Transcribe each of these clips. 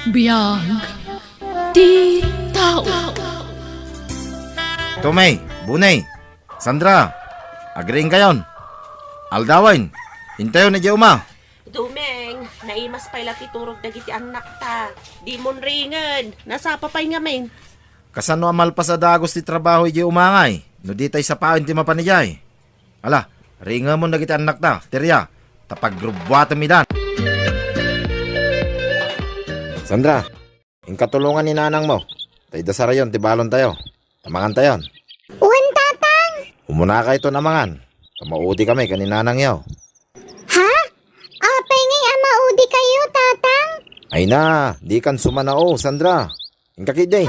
Biyag ti tao. Tomay, Bunay, Sandra, agreeing kayon. Aldawin, hintayon na di uma. Dumeng, naimas pala ti turog dagiti anak ta. Di mon ringan, nasa papay nga men. Kasano amal pa sa dagos ti trabaho di umangay. No di tay sa paon ti mapanijay. Ala, ringa mo na kita anak ta, tirya. Tapaggrubwata mi dan. Sandra, yung katulungan ni nanang mo. Tay dasarayon, tibalon tayo. Tamangan tayon. Uwan, tatang! Umuna ka ito namangan. Kamauti kami kaninanang yaw. Ha? Apay ngay amaudi kayo, tatang? Ay na, di kan sumanao, Sandra. Yung kakidya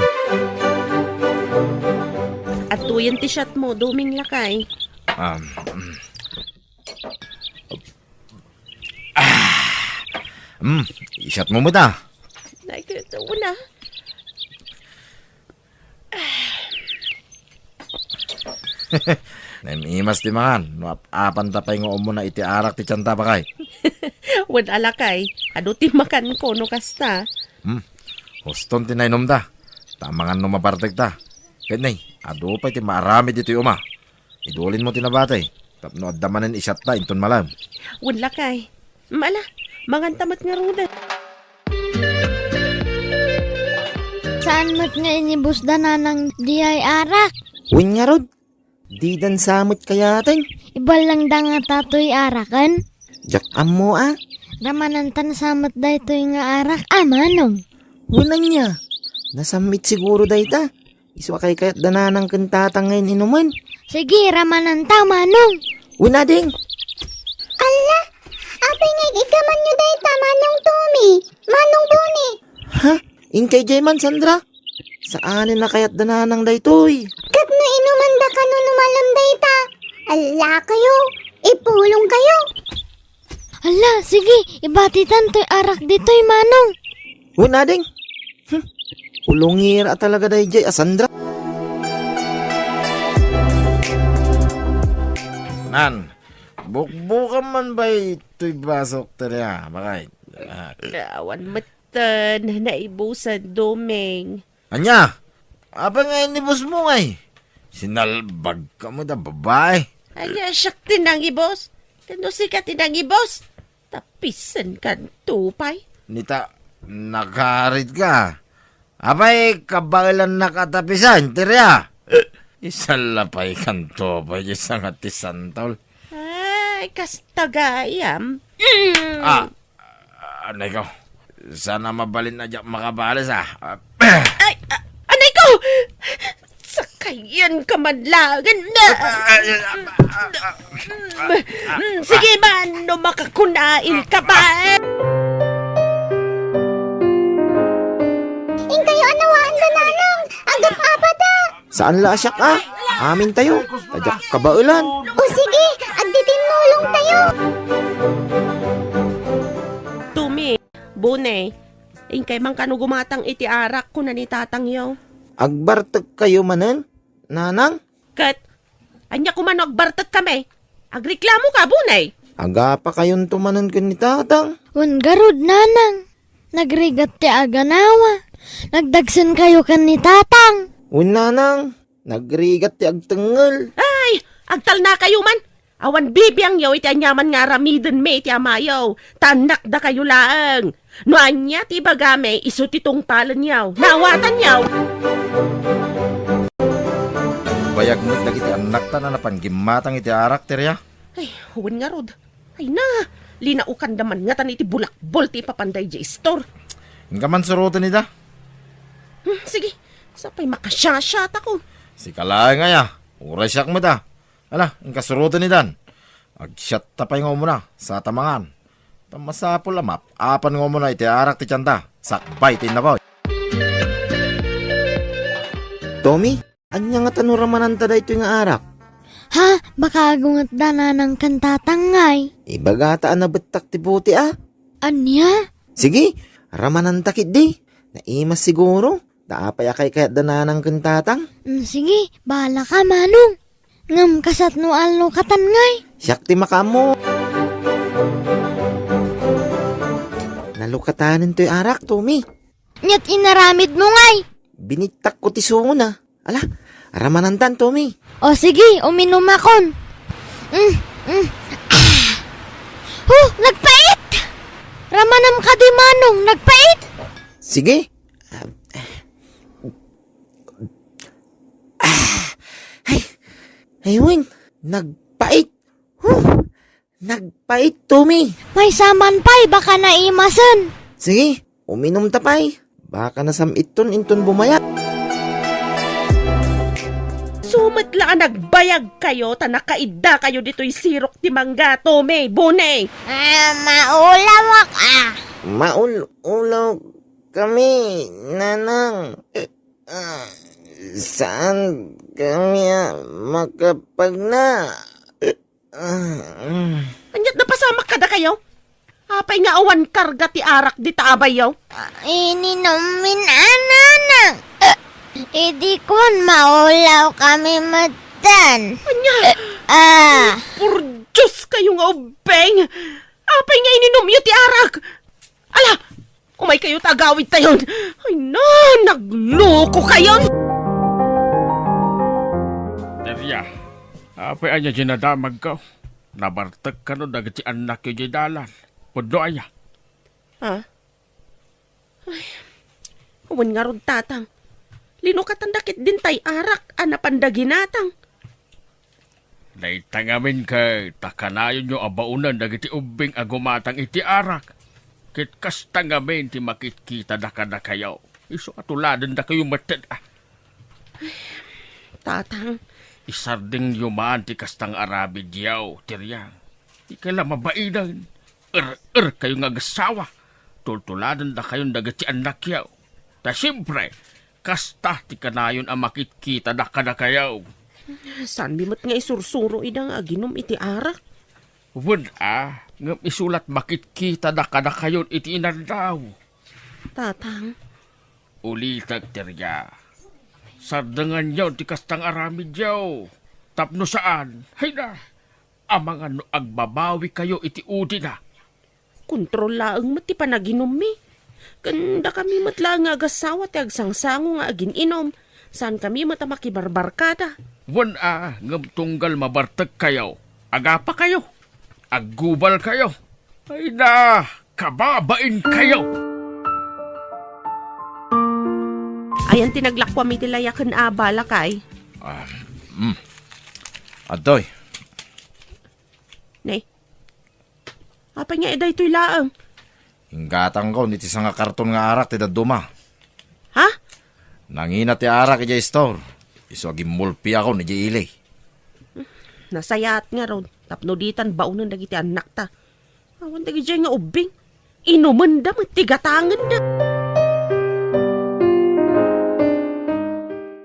At tuyan ti shot mo, duming lakay. Isyat mo mo ta. Nakita ko na. Namimas ti mangan. No, apan tapay nga umo na iti arak ti tiyanta pa kay. Wan alakay, ado ti makan ko no kasta. Huston ti nainom ta. Tamangan no mapartek ta. Kahit nay, ado pa ti marami dito yung uma. Idulin mo tinabatay. Tapno adamanin isyat ta inton malam. Wan lakay. Mala, mangan tamat nga ruda. Saan mo't nga inibus na ng di ay arak? Uwin nga rod, di dan samot kayatin. Ibal lang da nga tatoy arakan? Jak mo Ramanantan samot da ito nga arak. Manong? Unan niya, nasamit siguro da ita. Iswa kay kayat dananang kantatang ngayon inuman. Sige, ramananta, manong. Una ding, Ala, apay ngay ikaman nyo da ita, manong Tumi. Manong Buni. ha? Inkay Jayman, Sandra? Saanin na kayat dananang da ito'y? Kat no inuman da ka no numalam da ita. Ala kayo, ipulong kayo. Ala, sige, ibatitan to'y arak dito'y manong. Una ding, ulungir at talaga da Jay, Sandra. Nan, bukbukan man ba ito'y basok teriya? Bakay. Awan matan, naibusan dumeng. Anya, apa nga inibos mo ngay? Sinalbag ka mo da babae. Aya, siyak tinangi boss. Kano si ka tinangi boss? Tapisan kan tupay. Nita, nakarit ka. Abay, kabalan nakatapisan, teriya. Isalapay kanto pa, isang atisan tol. Ay, kastagayam. Anay ko, sana mabalin na dyan makabalas Ay, anay ko! Sakayan ka manlagan na! Sige man, no makakunain ka ba? Kayo anawaan da nanong. Agap apata. Saan la asyak Amin tayo, tajak kabaulan. O sige, agditinulong tayo. Tumi, Bune, ingkay man kano gumatang iti arak ko na ni tatang yaw. Agbartag kayo manen, nanang? Kat, anya kumanog bartat kami. Agreklamo ka, Bune. Aga pa kayon tumanan ka ni tatang. Wan garud nanang. Nagrigat ti aganawa. Nagdagsan kayo kan ni tatang. Nanang, nagrigat ti agtengel. Ay, agtal na kayo man. Awan bibiyang yaw iti anyaman nga ramiden me iti amayaw. Tanak da kayo laang. No anya ti bagame iso titong palan yaw. Nawatan yaw. Bayag mo dagiti anak ta na napanggimatang iti arak teriya. Ay, huwin nga rod. Ay na, linaukan daman nga tan iti bulakbol ti papanday di store. Hingga man surutan nida. Sige, sapay makasyashat ako. Si kalay nga ya, uray siyak mo ta. Ala, hingga surutan nidan. Agsyat tapay nga muna sa tamangan. Tamasapol lamap, apan nga muna iti arak ti tiyanta. Sakbay ti naboy. Tommy, anya nga tanuramanan ta da ito nga arak? Ha? Baka agungat da nanang kan tatangay. Ibagataan na betak ti buti Anya? Sige, ramanan takit di. Naimas siguro. Daapay akay kayat dananang kantatang. Sige, bahala ka manong. Ngam kasat no alno katangay. Siyak ti makamo. Nalukatanin to'y arak, Tommy. Nyat inaramid mo ngay. Binitak ko ti sungo na. Ala, aramanandan, Tommy. O sige, uminom akon. Nagpait! Ramanam ka di manong, nagpait! Sige. Ayun, nagpait. Nagpait, Tommy. May saman pa'y baka naimasan. Sige, uminom tapay. Baka nasamit ton inton bumaya. Sumat lang nagbayag kayo, ta nakaida kayo dito'y sirok ti mangga, Tome, Bune. Maulawak Maul-ulaw kami, nanang. Saan kami makapagna? Anyat napasama ka da kayo? Apay nga awan karga ti arak di taabay yaw. Ininumin ananang. Idi kun maulaw kami matan. Anya, por Diyos kayo nga ubeng. Apay nga ininom yu ti arak. Ala, umay kayo tagawid tayon. Ay na, nagloko kayon. Terya, apay anya ginadamag ka. Nabartag ka no dagiti anak yung gidalan. Pudo aya. Ha? Ay, uwan nga rod tatang. Linukatandakit din tay arak, anapandaginatang. Naitangamin ka, takanayon yung abaunan dagiti ubing agumatang iti arak. Kit kas tangamin ti makitkita da ka na kayo. Iso katuladan da kayo matad. Tatang, Isarding yumaan ti kastang arabid yaw, Terya. Ikala mabainan. Kayo nga gasawa. Tultuladan da kayong dagiti anak yaw. Ta siyempre, kasta ti kanayon ang makitkita da ka na kayaw. saan bimot nga isursuro idang aginom iti arak? Wun ngam isulat makitkita da ka na kayon iti inandaw. Tatang, Ulitag, Terya. Sardangan yaw ti kastang aramid yaw. Tapno saan? Hay na, amang ano agbabawi kayo iti udi na. kontrol laang mati panaginom mi. Kanda kami matla nga agasawa ti agsangsango nga agin inom. Saan kami mata makibarbarkada? Wan ngam tunggal mabartag kayo. Agapa kayo. Aggubal kayo. Ay na, kababain kayo. Ayan tinaglakwa mi tilayakan abala kay. Adoy, Ne, apa nga eday to'y laang? inggatang ko, niti nga karton nga arak ti daduma. Ha? Nangina ti arak iti store. Iso aging mulpi ako ni ilay. Nasayat nga ron. Tapnoditan baunan dagiti anak ta. Awan dagi nga ubing. Inuman da, matigatangan da.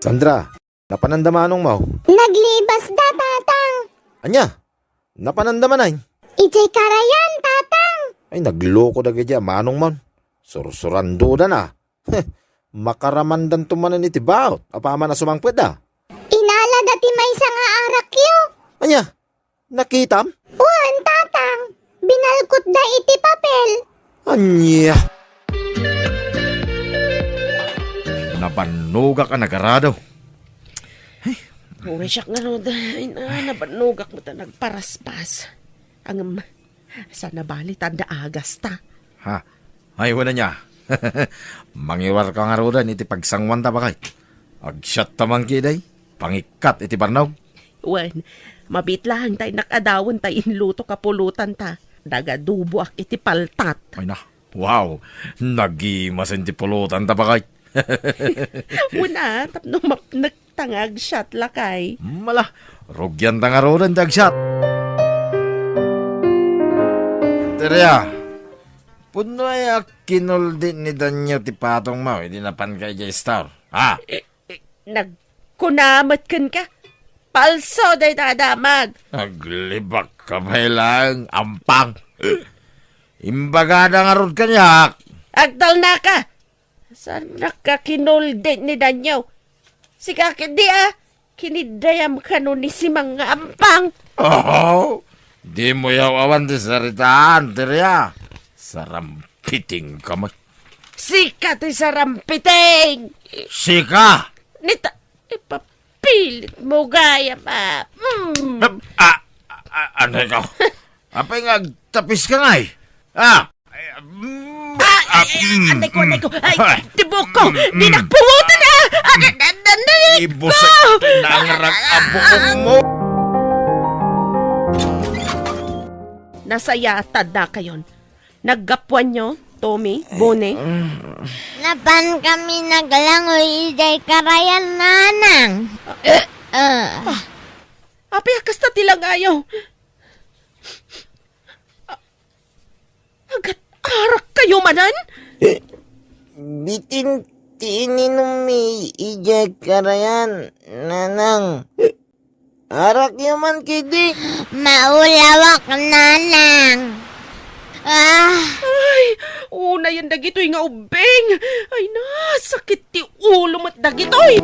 Sandra, napanandamanong mo. Naglibas da, tatang. Anya, napanandaman ay. Ijay karayan, tatang. Ay, nagloko da gadya, manong man. Sursurando da na. Makaramandan tumanan iti baot. Apama na sumangpwed da. Inala dati may nga arak yo. Anya, nakitam? Uwan, tatang. Binalkot da iti papel. Anya. Nabanuga ka nagarado. Uray siya nga ron. Nabanugak mo ta nagparaspas. Ang sana bali tanda agas ta. Ha? Ay, wala niya. Mangiwar ka nga rodan iti pagsangwan ta bakay. Agsyat tamang kiday. Pangikat iti barnaw. Uwan, mabitlahan tayo nakadawon tayo inluto kapulutan ta. Dagadubo ak iti paltat. Ay na. Wow. Nagimasin ti pulutan ta bakay. Una, tapno nagtangag shot lakay. Mala. Rugyan ta nga rodan ti agsyat. Terya. Puno ay kinuldi ni Danyo ti patong mo. Hindi napan kay J-Star. Ha? Nagkunamat kan ka. Palso day dadamag. Naglibak ka ba lang, ampang. Imbagada nga ron kanyak. Agdal na ka. Saan nakakinuldi ni Danyo? Si kakit di kinidayam ka nun ni si mga ampang. Oh, di mo yaw awan di saritaan, Terya. Sarampiting ka mo. Sikat sa rampiting! Sika! Nita, ipapilit mo gaya, ma. Ano ikaw? Apay nga, tapis ka nga eh. Anay ko. Ay, tibok ko. Di nagpungutan na. Ibusay tinangarag abong mo. Nasayatad na kayon. Naggapuan nyo, Tommy, Bone. Napan kami naglangoy ijay karayan nanang. Apay, kasta tilang ayaw. Agat arak kayo manan? Bitin tininom mi ijay karayan, nanang. Arak yaman kidi. Maulawak nanang. Ay, una yan dagitoy nga ubeng. Ay na, sakit ti ulo mo't dagitoy.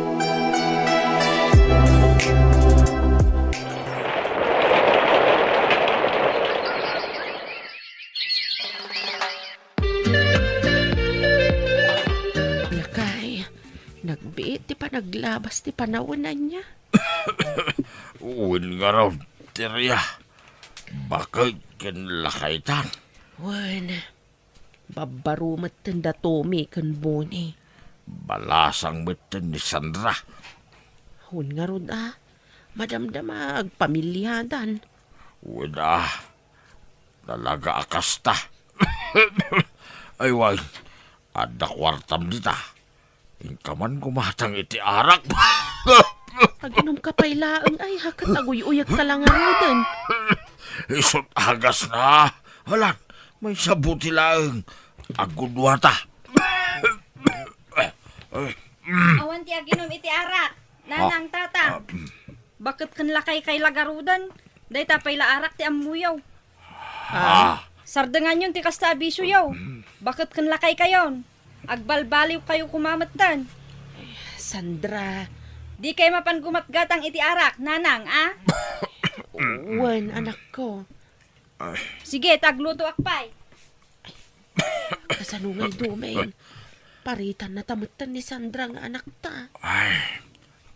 Lakay, nagbiit ti pa naglabas ti panawanan niya. Uwin nga raw, Tirya. Bakit kinlakaitan? Wan, babarumat tanda Tommy kan Boni. Balasang bitin ni Sandra. Hun nga ron madamdama agpamilyadan. Wala. Talaga akasta. Ay, wag. Ada kwartam dita. Ingkaman kumatang iti arak. Aginom ka pailaang ay hakat aguy-uyag ka lang din. Isot agas na. Halan, may sabuti lang. Agudwata. Awan ti aginom iti arak. Nanang tata. Bakit kan lakay kay lagarudan? Day tapay la arak ti amuyaw. Sardengan yun ti kasta abisyo yaw. Bakit kan lakay kayon? Agbalbaliw kayo kumamatan. Sandra, Di kay mapan gumatgatang iti arak, nanang, wan anak ko. Sige, tagluto akpay. Kasanungay dumain. Paritan na tamutan ni Sandra nga anak ta. Ay,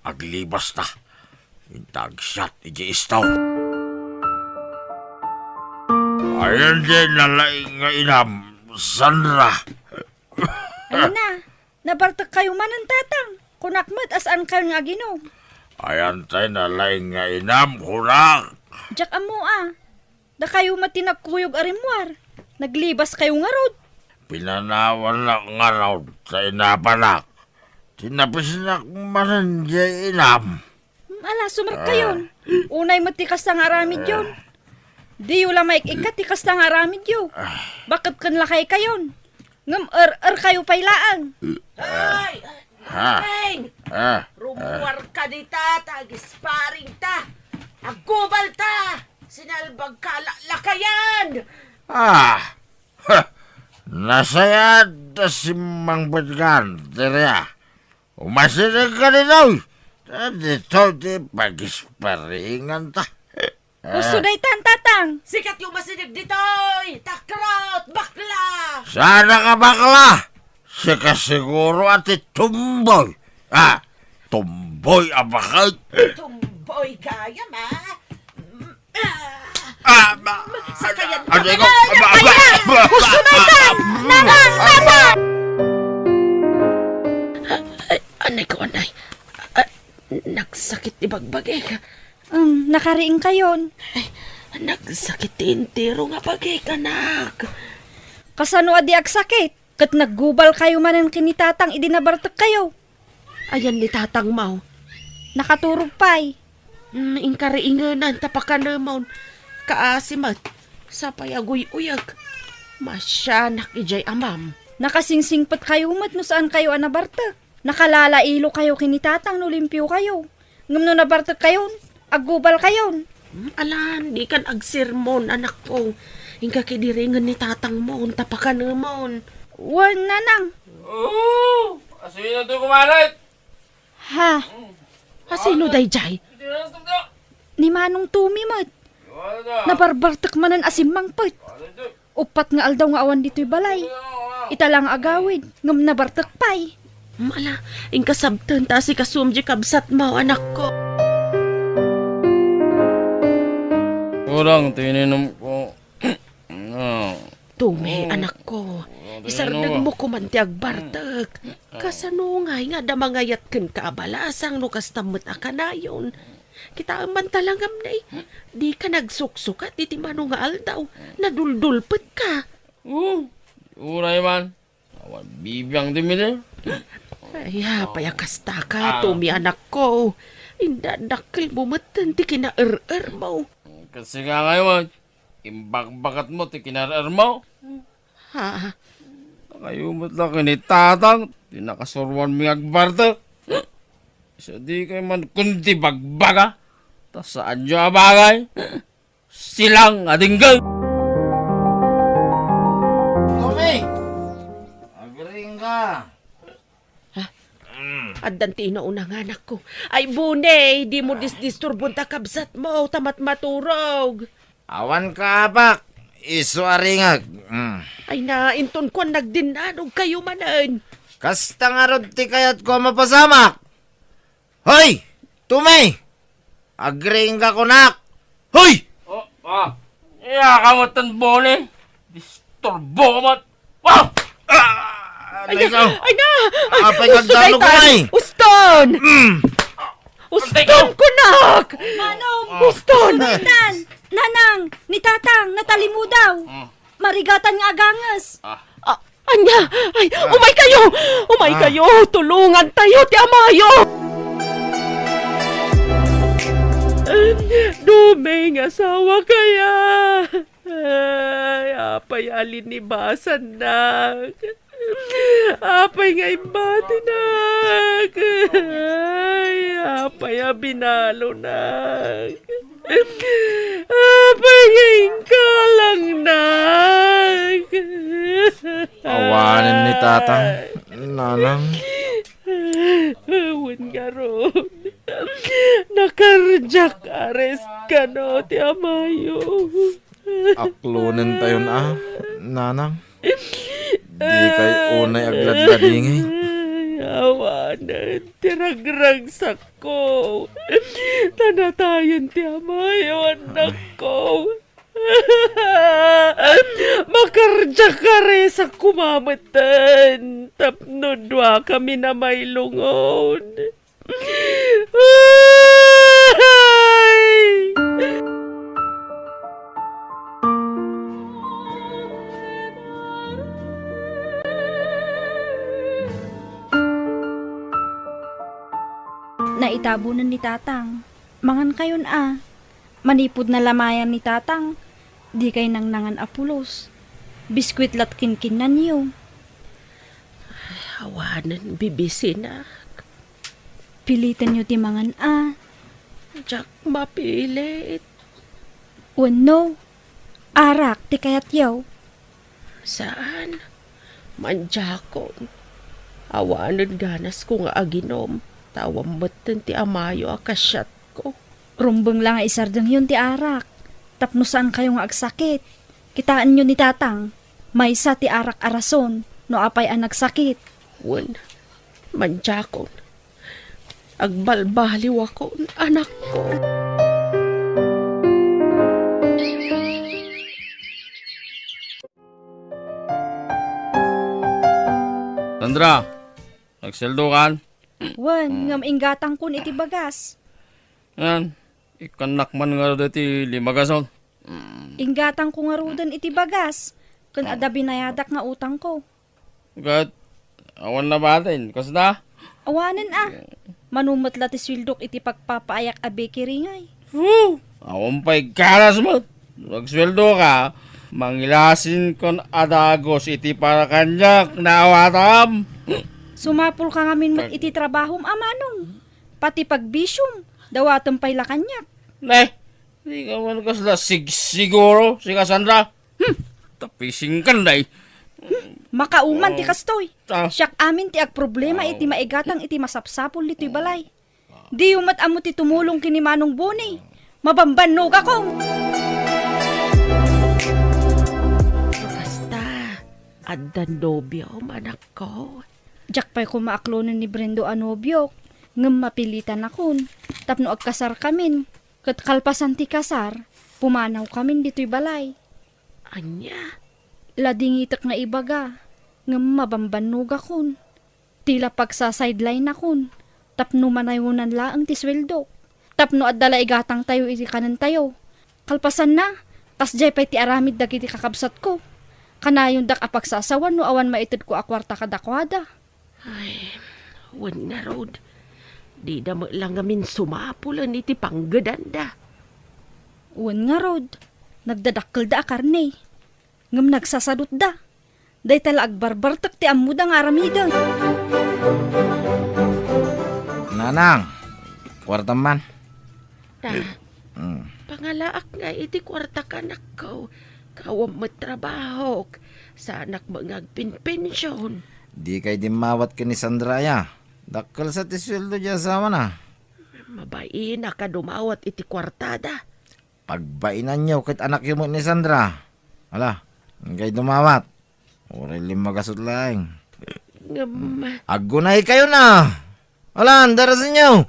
aglibas ta. Intag shot iji istaw. Ayan din nalaing nga inam, Sandra. Ayun na, nabartak kayo manan tatang. Kunakmat asaan kayo nga ginom. Ayan tayo nalaing nga inam, kunak. Diyak amo Da kayo matinagkuyog arimwar. Naglibas kayo nga rod. Pinanawan na nga raw sa inapanak. Tinapis na manan di inam. Ala, sumar kayon. Unay matikas na nga aramid yun. Di yung lamay ikat tikas na nga aramid yun. Bakit kan lakay kayon? Ngam kayo pailaang. Ay! Ha? Beng! Ah, Rumuwar ka di ta, tagisparing ta. Agkubal ta! Sinalbag ka lakayan! ah. Nasayad na si Mang Batgan, Tirya. Umasinig ka rin daw. Dito di pagisparingan ta. Gusto day tatang. Sikat yung masinig ditoy! Takrot! Bakla! Sana ka bakla? Sika siguro ati tumboy. Tumboy abakay. Tumboy kaya, ma! Sakayan Ano ko? Gusto na itan! Nanang! Tama! Anay ko, anay. Nagsakit ibagbagay ka. Nakariing kayon. Nagsakit intiro nga bagay ka, anak. Kasano adi agsakit? Kat naggubal kayo manan kinitatang idinabartak kayo. Ayan ni Tatang Mau. Nakaturog pa'y. Ingkariinganan, tapakan naman. Kaasimat. Sapay aguy-uyag. Masyanak ijay amam. Nakasingsingpat kayo mat no saan kayo anabartak. Nakalalailo kayo kinitatang no limpyo kayo. Ngam no nabartak kayon, aggubal kayon. Alan, di kan agsermon, anak ko. Ingka kidiringan ni Tatang mo, tapakan naman. Wan nanang. Oo! Asino ito kumarat? Ha? Sino day jay? Ni Manong Tumi mat. Nabarbartak manan asimang pat. Upat nga aldaw nga awan dito'y balay. Ita lang agawid, ngam nabartak pay. Mala, ingkasabtan ta si kasumji kabsat mo, anak ko. Kurang tininom ko. Tume, anak ko. Isardag mo kumanti agbartag. Kasanungay nga da mangayat ken kaabalasang no kastamot akanayon. Kita man talangam na di ka nagsuksukat iti mano nga aldaw. Naduldulpet ka. Uray man. Awan bibiyang dimili. Ay, payakasta ka, Tumi, anak ko. Indadakil mo matan ti kina-er-er mo. Kasi nga ngayon, imbak-bakat mo, tikinar mo. Ha? Kayo mo't lang kinitatang, tinakasurwan mi agbarta. So di kayo man kundi bagbaga. Tas saan nyo abagay? Silang adinggal. Tumi! Agring ka! Addan ti inauna nga, anak ko. Ay, bunay, di mo disturbon ta kabsat mo, tamat maturog. Awan ka, bak! Iso aringag. Ay, nainton ko nagdinanog kayo manan. Kasta nga rod ti kayat ko mapasamak. Hoy! Tumi! Agring ka kunak! Hoy! Iya ka mo tanbone. Disturbo mo. Wow! Ay na! Apay kagdalo ko ay! Uston! Uston, kunak! Manong! Uston! Tan! Nanang! Ni Tatang! Natali mo daw! Marigatan nga agangas! Anya! Ay, umay kayo! Umay kayo! Tulungan tayo, ti Amayo! Dumeng asawa kaya! Ay, apay alinibasan na! Apay nga imbati na! Ay, apay abinalo na! Apay nga ingkalang na! Awanin ni tatang. Nanang. Awan nga ron. Nakarjak arrest ka no, ti Amayo. Aklunin tayo na, nanang. Di kay unay agladladingay. Awanan, tiragrag sa ko. Tanatayan ti Amayo, anak ko. Makarjak ka rin sa kumamatan. Tapnodwa kami na may lungon. Ay! Naitabunan ni Tatang. Mangan kayon Manipod na lamayan ni Tatang. Di kay nang nangan apulos. Biskwit lat kinkinan niyo. Awanan, bibisin na. Pilitan niyo ti mangan Jack, mapilit. Wano. Arak ti kayat yaw. Saan? Manjakon. Awanan ganas ko nga aginom. Tawam matan ti Amayo akasyat ko. Rumbeng lang nga isardang yun ti arak. Tapno saan kayo nga agsakit. Kitaan nyo ni Tatang. Maysa ti arak arason. No apay ang nagsakit. Wan, manjakon. Agbalbaliw ako, anak ko. Sandra, nagseldo kan? Wan, ngam inggatang kun iti bagas. Yan, ikanak man nga dati limagason. Inggatang ko nga rudan iti bagas. Kun ada binayadak nga utang ko. Gat, awan na ba din? Kasda? Awanan Manumat ti swildok iti pagpapaayak a bakery ngay. Awan pa'y karas mo. Nagsweldo ka, mangilasin kon adagos iti para kanyak na awatam. Sumapul ka ngamin mat iti trabahom amanong. Pati pagbisyong, dawatam pa'y lakanyak. Di ka man kasla siguro, si Cassandra. Tapising kan day. Makauman ti kastoy. Ah. Siyak amin ti ag problema iti maigatang iti masapsapol nito'y balay. Di umat amo ti tumulong kini Manong Boni. Mabambanog ako. Basta, Adda nobyo, manak ko. Jak pa'y kumaaklonan ni Brendo anobyok. Ngem mapilitan akon. Tapno agkasar kamin. Kat kalpasan ti kasar, pumanaw kamin dito'y balay. Anya? Ladingitak nga ibaga. Ngem mabambanog akon. Tila pagsa-sideline akon. Tapno manayunan laang ti sweldo. Tapno adala igatang tayo iti kanan tayo. Kalpasan na, kasjay pa'y ti aramid dagiti kakabsat ko. Kanayon dak apagsasawan no awan maitid ko akwarta kadakwada. Ay, wan nga Rod. Di da mo lang gamin sumapulan iti panggadanda. Uwan nga Rod, nagdadakkel da akarne. Ngam nagsasadot da. Day tala agbarbartak ti amuda nga aramida. Nanang, kwarta man. Na, pangalaak nga iti kwarta kanak ko. Kawam matrabaho. Sa anak mo ngagpinpensyon. Di kay dimawat ka ni Sandra ya. Dakkel sa tisweldo dya sama na. Mabain na ka dumawat iti kwartada. Pagbainan nyo kit anak yung mo ni Sandra. Ala, kay dumawat. Oray limagasot lang. Agunay kayo na. Ala, darasin nyo.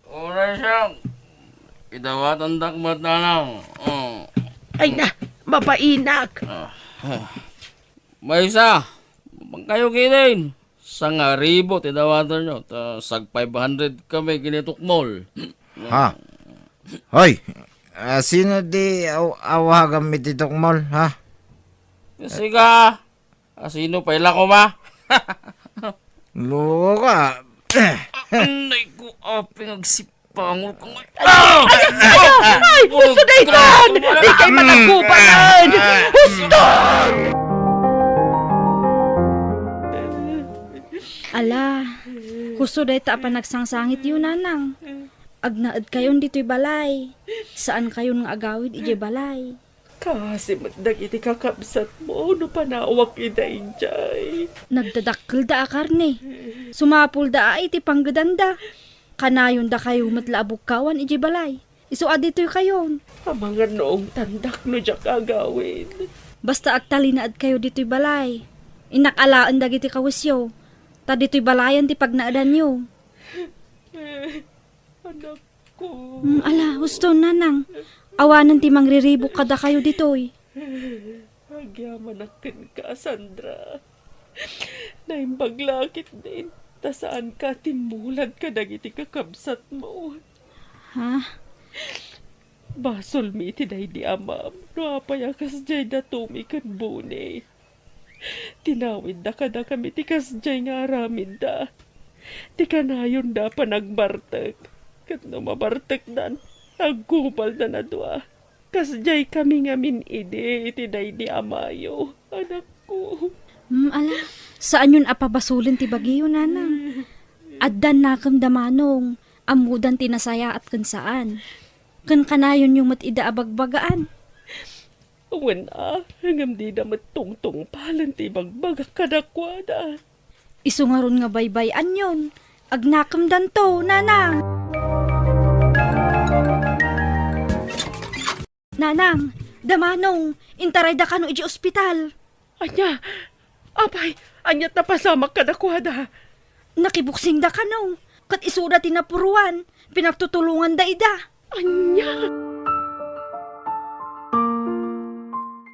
Oras siyang. Idawatan dakmat na lang. Ay na, mabainak. May isa. Kayo kinin. Sa nga ribo, tidawatan nyo. Sag 500 kami ginitukmol. Ha? Hoy, sino di awagam ititok mall, ha? Kasi ka. Sino paila ko ba? Loko ka. Anay ko, pinagsipango ko nga. Ay, sudaytan! Di kay managubanan! Husto! Ala, husto day ta pa nagsangsangit yun nanang. Agnaad kayon dito'y balay. Saan kayon nga agawid ije balay? Kasi matdag iti kakabsat mo, no panawak iday jay. Nagdadakkel da akarne. Sumapul da iti panggadanda. Kanayon da kayo matlaabog-kawan ije balay. Iso adito'y kayon. Ang mga noong tandak no jak agawin. Basta agtalinaad kayo dito'y balay. Inakalaan dagiti kawasyo. Ta dito'y balayan ti pagnaadan nyo. Anak ko. Ala, husto nanang. Awanan ti mangriribok kada kayo dito'y. Agyaman akin ka, Sandra. Naimbaglakit din. Ta saan ka timulad ka dagiti kakabsat mo. Ha? Basol mi tinay di amam. No apayakas jay da tumikan bune. Tinawid da kada kami tikas jay nga aramid da. Ti kanayon da pa nagbartek. Kat no mabartek dan, agkupal na nadwa. Kas jay kami nga min ide, tinay di amayo. Anak ko. Ala, saan yun apabasulin ti bagiyo nanang? Addan nakam damanong, amudan tinasaya at kan saan. Kan kanayon yung matida abagbagaan. Wala, hanggang di na matungtong palan ti bagbaga kadakwada. Isu nga ron nga baybayan yun. Agnakam dan to, nanang. Nanang, damanong, intaray da ka no iji ospital. Anya, apay, anyat na pasamak kadakwada. Nakibuksing da ka no. Kat isuda tinapuruan, pinagtutulungan da ida. Anya.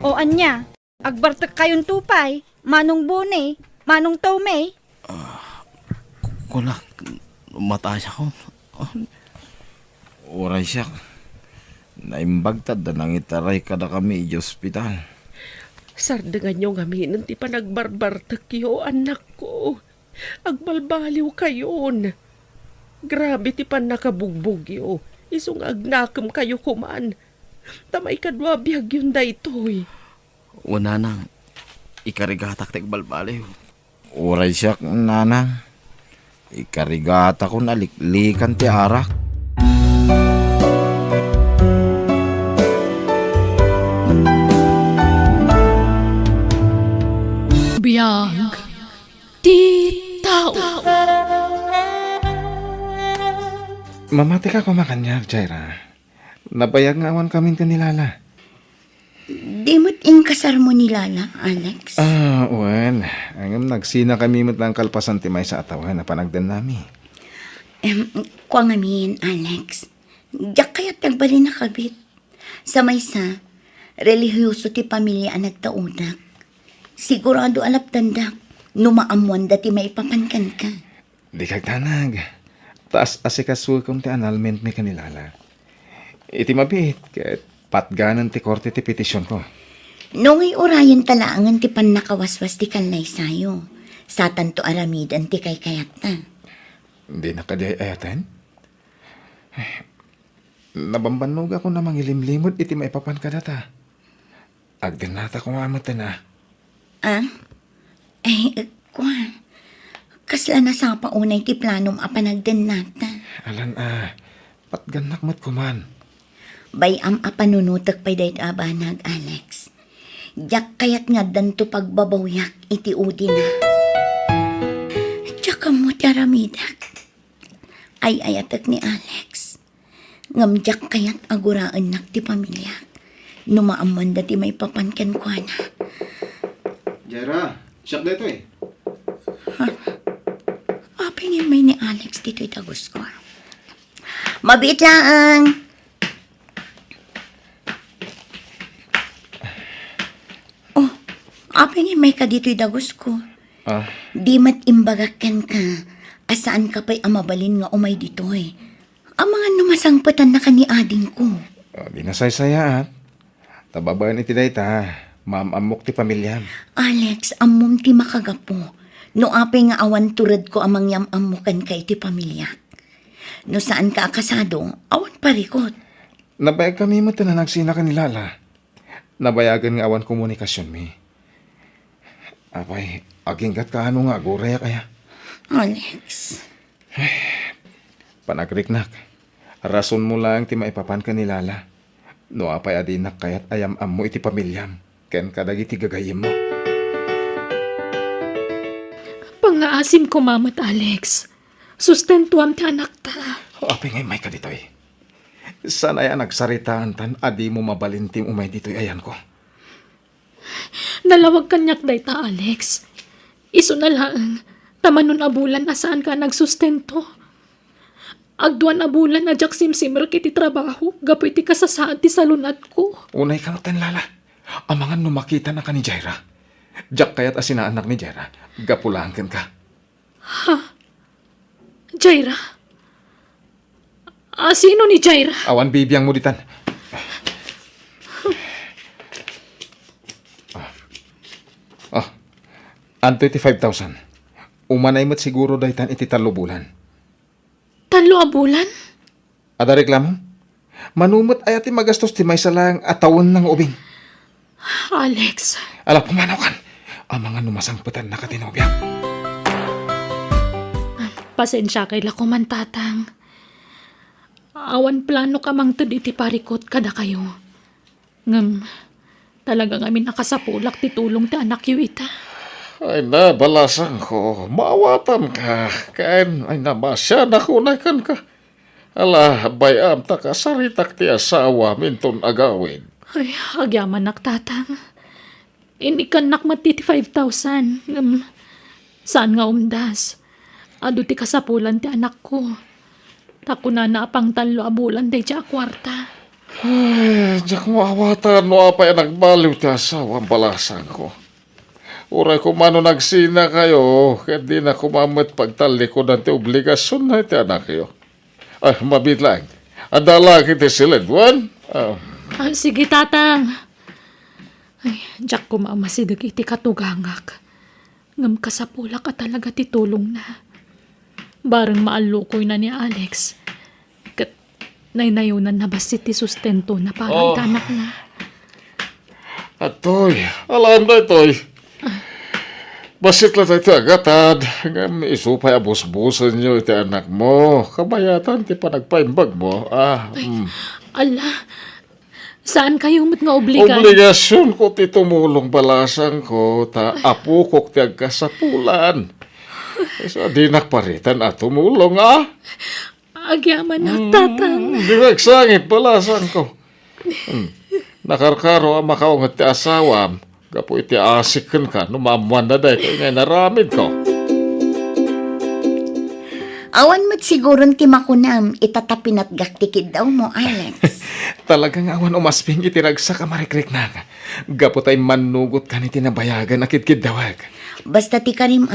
O anya, agbartek kayon tupay, manong bone, manong tome. Kulak, mataya ko. Oray siya. Naimbagtad na nang itaray kada kami iji ospital. Sardengan nyo gaminan ti panagbarbartak yo, anak ko. Agbalbaliw kayon. Grabe ti pan nakabugbog yo. Isong agnakam kayo kuman. Tamay kadwa biyag yun da ito'y. Una nang, ikarigatak tek balbaliw. Oray siya, nanang. Ikarigata ko naliklikan ti arak. Biyag ti tao. Mamati ka kumakanyag, Jaira. Nabayag nga awan kaming kanilala. Di mo't ing kasar mo ni Lala, Alex? Wan. Ang nagsina kami ng kalpasan timay sa atawan na panagdan nami. Kwa ngamin, Alex. Diyak kaya't nagbali na kabit. Sa maysa, relihiyoso ti pamilya ang nagtaunak. Sigurado alap tandak, numaamuan dati maipapankan ka. Di kag tanag. Taas asikasul kong ti annulment mi kanilala. Iti mabit, kahit patganan ti korte ti petisyon ko. Nung urayan talaangan ti pan nakawaswas ti kanlay sayo. Sa tanto aramidan ti kay kayata. Hindi na kadi ayatan? Nabambanog ako na mangilimlimod iti maipapan ka data. Agdan nata kung amatan na. Kwa. Kasla na sa paunay ti planom apanagdan nata. Alan patganak mat kuman. Bayam apanunutag pa'y dayt abanag, Alex. Diyak kayat nga danto pagbabawyak iti udi na. Diyak mo ti aramidak. Ay ayatak ni Alex. Ngam diyak kayat aguraan nak ti pamilya. Numaaman dati may papankan ko na. Jera, siyak dito eh. Apingin may ni Alex dito'y tagos ko. Mabit lang! Oh, apingin may ka dito'y tagos ko. Di mat imbagakan ka. Asaan ka pa'y amabalin nga umay dito'y. Ang mga numasangpatan na ka ni ading ko. Di na saysayaan. Tababayan iti dayta. Maamamok ti pamilyam. Alex, amom ti makagapo. No apay nga awan turad ko amang yam-amukan ka iti pamilya. No saan ka akasado, awan parikot. Nabayag kami mo na nagsina ka ni Lala. Nabayagan nga awan komunikasyon mi. Apay, aginggat ka ano nga aguraya kaya. Alex. Panagriknak. Rason mo lang ti maipapan ka ni Lala. No apay adinak kayat ayam-am mo iti pamilyam. Ken kadagi ti gagayim mo. Pangaasim ko, Mamat Alex. Sustentuam ti anak ta. Apay ngay may ka ditoy. Sana yan nagsaritaan tan adi mo mabalintim umay ditoy ayan ko. Nalawag kanyak day ta, Alex. Iso na lang. Tamanon abulan asaan ka nagsustento. Agduan abulan na jak simsimmer kiti trabaho. Gapoy ti kasasaan ti salunat ko. Unay ka tan Lala. Amangan numakita na ka ni Jaira. Jak kayat asinaanak ni Jaira. Gapulangkan ka. Jaira? Sino ni Jaira? Awan bibiyang mo ditan. Ang 25,000. Umanay mo't siguro daytan iti 3 bulan. 3 a bulan? Ada reklamo? Manumot ay ati magastos ti may salang atawon ng ubing. Alex. Ala, pumanaw kan. Ang mga numasangputan na katinobya. Pasensya kay lako man tatang. Awan plano ka mang tud iti parikot kada kayo. Ngam, talagang amin nakasapulak ti tulong ti anak yu ita. Ay na, balasan ko. Maawatan ka. Kain, ay namasya na kunakan ka. Ala, bayam ta ka saritak ti asawa minton agawin. Ay, agyaman nak tatang. Inikan nak matiti 5,000. Saan nga umdas? Ado ti kasapulan ti anak ko. Tako na naapang 3 a bulan day siya kwarta. Ay, jak mo awatan no apay nagbaliw ti asawa ang balasan ko. Uray ko mano nagsina kayo, kaya di na kumamit pagtalikod ti obligasyon na ti anak kayo. Ay, mabit lang. Adala kiti silid, wan? Sige tatang. Ay, jak ko maamasidag iti katugangak. Ngam kasapula ka talaga ti tulong na. Barang maalukoy na ni Alex. Kat naynayunan na basi ti sustento na para itanak na. Atoy, alam na itoy. Basit lang tayo agatad. Ngam isupay abus-busan nyo iti anak mo. Kabayatan ti panagpaimbag mo. Ala, saan kayo mo't nga obligan? Obligasyon ko ti tumulong balasan ko. Ta apukok ti agkasapulan. So, di nakparitan at tumulong, Agyaman na, tatang. Di nagsangit balasan ko. Nakarkaro ang makaungat ti asawam. Gapo iti asikan ka, numamuan na dahi ko ngay naramid ko. Awan mo't siguron ti makunam, itatapin at gaktikid daw mo, Alex. Talagang awan umasping itiragsa ka marikrik na ka. Gapo tay manugot ka ni tinabayagan akit-kid dawag. Basta ti karim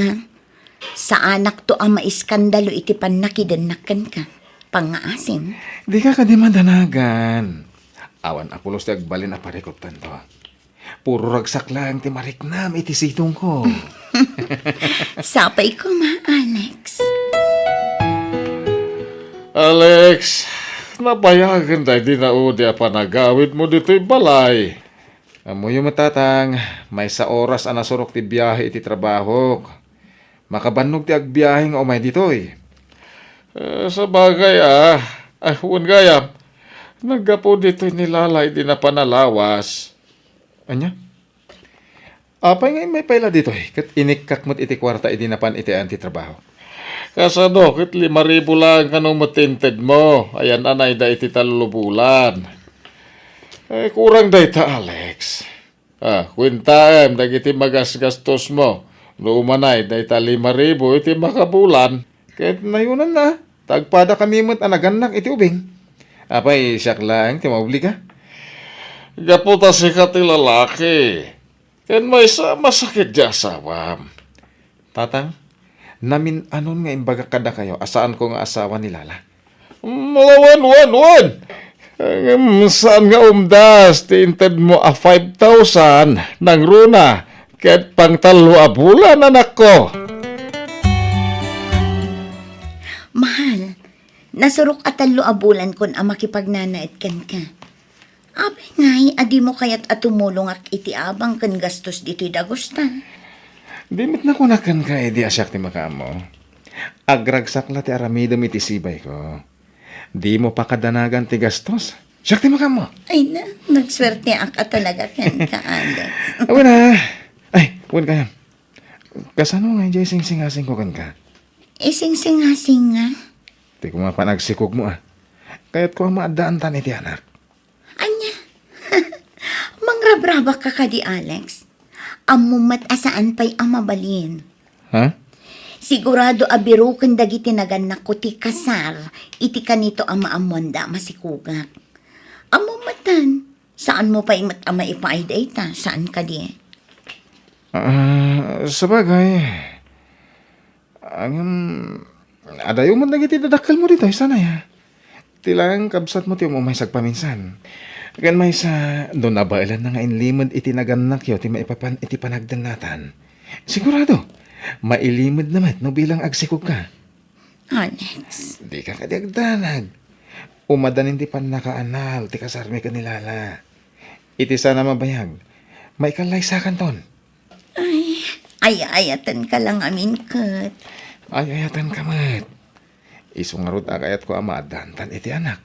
sa anak to ang maiskandalo iti panakidannakan ka. Pangaasim. Di ka madanagan. Awan apulos ti agbalin a parikotan to. Puro ragsak lang ti mariknam iti sitong ko. Sapay ko Alex. Alex, nabayagan tayo di na udi a panagawid mo dito'y balay. Amo yung matatang, may sa oras a nasurok ti biyahe iti trabaho. Makabannog ti agbiyahe nga umay dito'y. Sa bagay huwag gayam, naggapo dito'y nilalay di na panalawas. Anya? Apay nga may paila dito'y, kat inikak mo't iti kwarta iti napan iti anti trabaho. Kasano, kit 5,000 lang kanong matinted mo. Ayan anay da iti talulubulan. Kurang da ita, Alex. Kwintaem, dagiti magasgastos mo. Lumanay, da ita 5,000 iti makabulan. Kahit nayunan na, tagpada kami mo't anaganak iti ubing. Apay, siyak lang, timaubli ka. Gaputa si ti lalaki. Kahit may masakit di asawam. Tatang, namin anon nga imbaga kada kayo, asaan ko nga asawa ni Lala? Wan! Saan nga umdas, tinted mo 5,000 nang runa, kahit pang 3 bulan, anak ko. Mahal, nasurok at 3 bulan kun ang makipagnanait kan ka. Abay ngay, adi mo kayat atumulong ak iti abang kan gastos dito'y dagustan. Dimit na kunakan ka, di asyak ti makamo. Agragsak la ti aramidom iti sibay ko. Di mo pa kadanagan ti gastos. Siyak ti makamo. Ay na, nagswerte ak at talaga kan ka, Alex. Awan na. Ay, awan ka yan. Kasano nga dyan sing-singasing ko kan ka? Ising-singasing nga. Di ko mapanagsikog mo Kaya't ko ang maadaan tan iti anak. Anya, mangrabraba ka di Alex. Amumat asaan pa'y amabalin. Ha? Sigurado abiro kang dagiti naganak ko ti kasar, iti kanito ang maamonda masikugak. Amumatan, saan mo pa'y matama ipaayda ita? Saan ka di? Sabagay. Adayo mo dagiti dadakal mo dito, sana ya. Tilang kabsat mo ti umaysag paminsan. Kan may sa doon nabailan na nga inlimod iti naganak yo ti maipapan iti panagdanatan. Sigurado, mailimod naman no bilang agsikog ka. Alex. Di ka kadiagdanag. Umadanin ti panakaanal ti kasarmi ka nilala. Iti sana mabayag. May kalaysakan ton. Ay, ayatan ka lang amin kat. Ayatan ka mat. Isungarot akayat ko amadantan iti anak.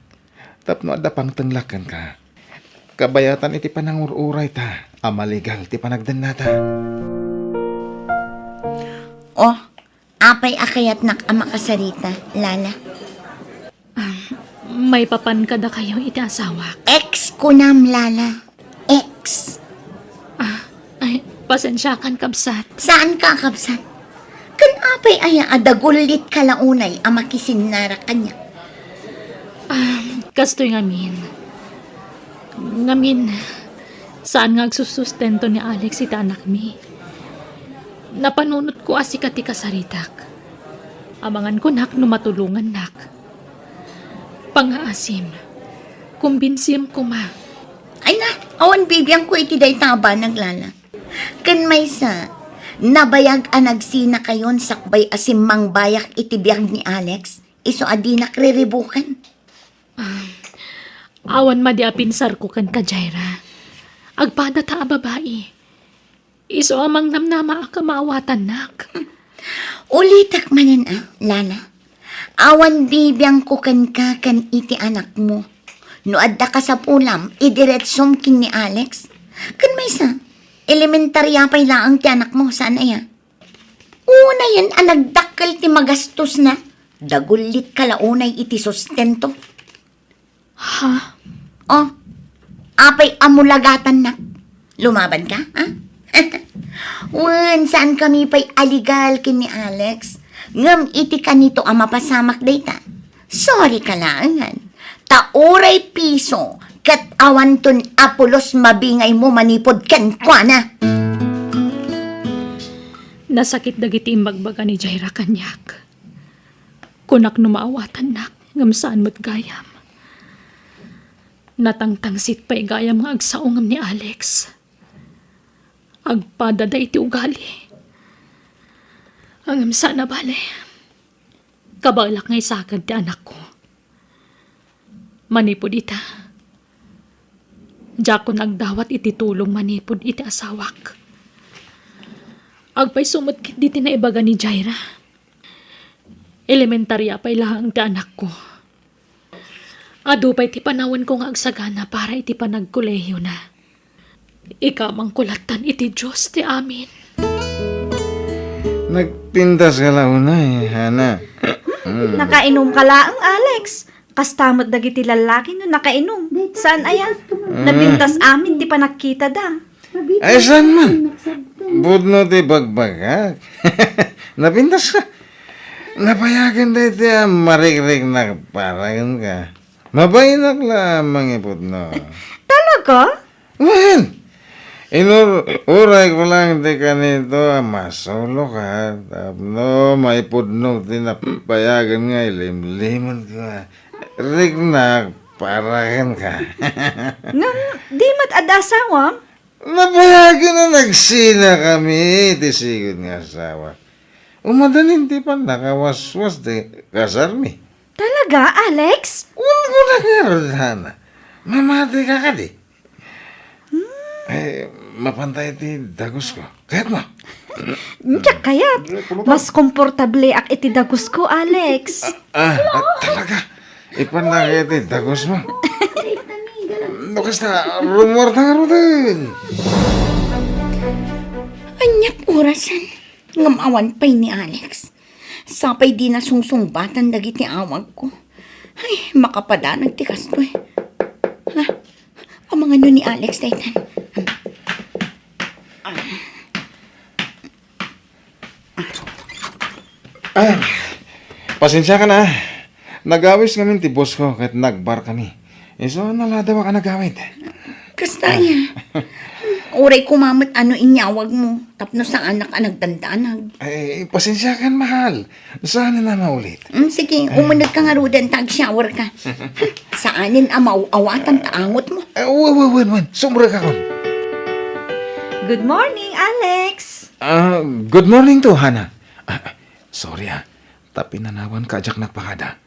Tapno adda pang tenglakan ka. Kabayatan iti panangururay ta. Amaligal ti panagdanata. Oh, apay akayat nak ama kasarita, Lala. May papan kada kayo iti asawa. Ex kunam, Lala. Ex. Ay, pasensyakan kabsat. Saan ka, kapsat? Kan apay aya adagulit kalaunay ama kisinara kanya. Kastoy ngamin, saan nga agsusustento ni Alex iti anak mi? Napanunot ko asikat ti kasaritak. Amangan ko nak numatulungan nak. Pangaasim, kumbinsim ko ma. Ay na, awan bibiyang ko iti day taba naglala. Kan may sa, nabayag anagsina kayon sakbay asim mang bayak iti biyag ni Alex, iso adi nakriribukan. Awan madiapinsar ko kan ka, Jaira. Agpada ta a babae. Iso amang namnama ka maawatan nak. Ulitak manan Lala. Awan bibiyang ko kan iti anak mo. No adda ka sa pulam, idiretsom kin ni Alex. Kan may sa, elementarya pa'y laang ti anak mo, sana ya? Una yan, nagdakkel ti magastos na. Dagulit kalaunay iti sustento. Ha? Oh, Apay amulagatan na. Lumaban ka, ha? Wan, saan kami pa'y aligal kini Alex? Ngam iti ka nito ang mapasamak data. Sorry ka lang. Tauray piso, kat awan ton apulos mabingay mo manipod ken kwa na. Nasakit dagiti imbagbaga ni Jaira kanyak. Kunak numaawatan nak, ngam saan mo't gayam. Natangtangsit pa'y gayam nga agsaungam ni Alex. Agpadada iti ugali. Ang sana bale. Kabalak ngay sakad ti anak ko. Manipod ita. Diyak ko nagdawat iti tulong manipod iti asawak. Agpay sumutkit diti na ibaga ni Jaira. Elementarya pa'y lahang ti anak ko. Adu pa'y ti panawan ko nga agsagana para iti panagkuleyo na. Ikamang kulatan iti Diyos ti amin. Nagpintas ka lang una Hana. Nakainom ka laang, Alex. Kastamot dagiti lalaki no nakainom. Saan ayan? Nabintas amin, di pa nakita da. Ay, saan man? Budno ti bagbagak. Napintas ka. Napayagan da iti marik-rik na parayon ka. Mabayinak lamang ipudno. Talaga? Well, inuray ko lang di kanito, masolo ka. Tapno, maipudnog din na payagan nga, ilim-limon ka. Rik na, paragan ka. Ngam, di mat adasawa? Napayagan na nagsina kami, tisigod nga asawa. Umadanin di pa nakawaswas di kasarmi. Talaga, Alex? Ko na nga, mamati ka ka di. Eh, mapantay ti dagos ko. Kahit mo. Diyak kayat. Mas komportable ak iti dagos ko, Alex. Talaga. Ipanagay ti dagos mo. Nukas na, rumor na nga din. Anyap orasan. Ngamawan pa'y ni Alex. Sapay di na sungsungbatan dagiti awag ko. Ay, makapadanag tikas ko eh. Ha? Ang mga nun ni Alex, Taytan. Pasensya ka na. Nagawis kami ti boss ko kahit nagbar kami. So, naladawa ka nagawid. Kastaya. Uray kumamit ano inyawag mo. Tapno sa anak nagdandanag. Ay, pasensya ka mahal. Saan na maulit? Sige, umunod ka nga rudan, tag-shower ka. Saanin ang mauawatan taangot mo. Wan. Sumra ka kon. Good morning, Alex. Good morning to, Hana. Sorry Tapinanawan ka jak nagpakada.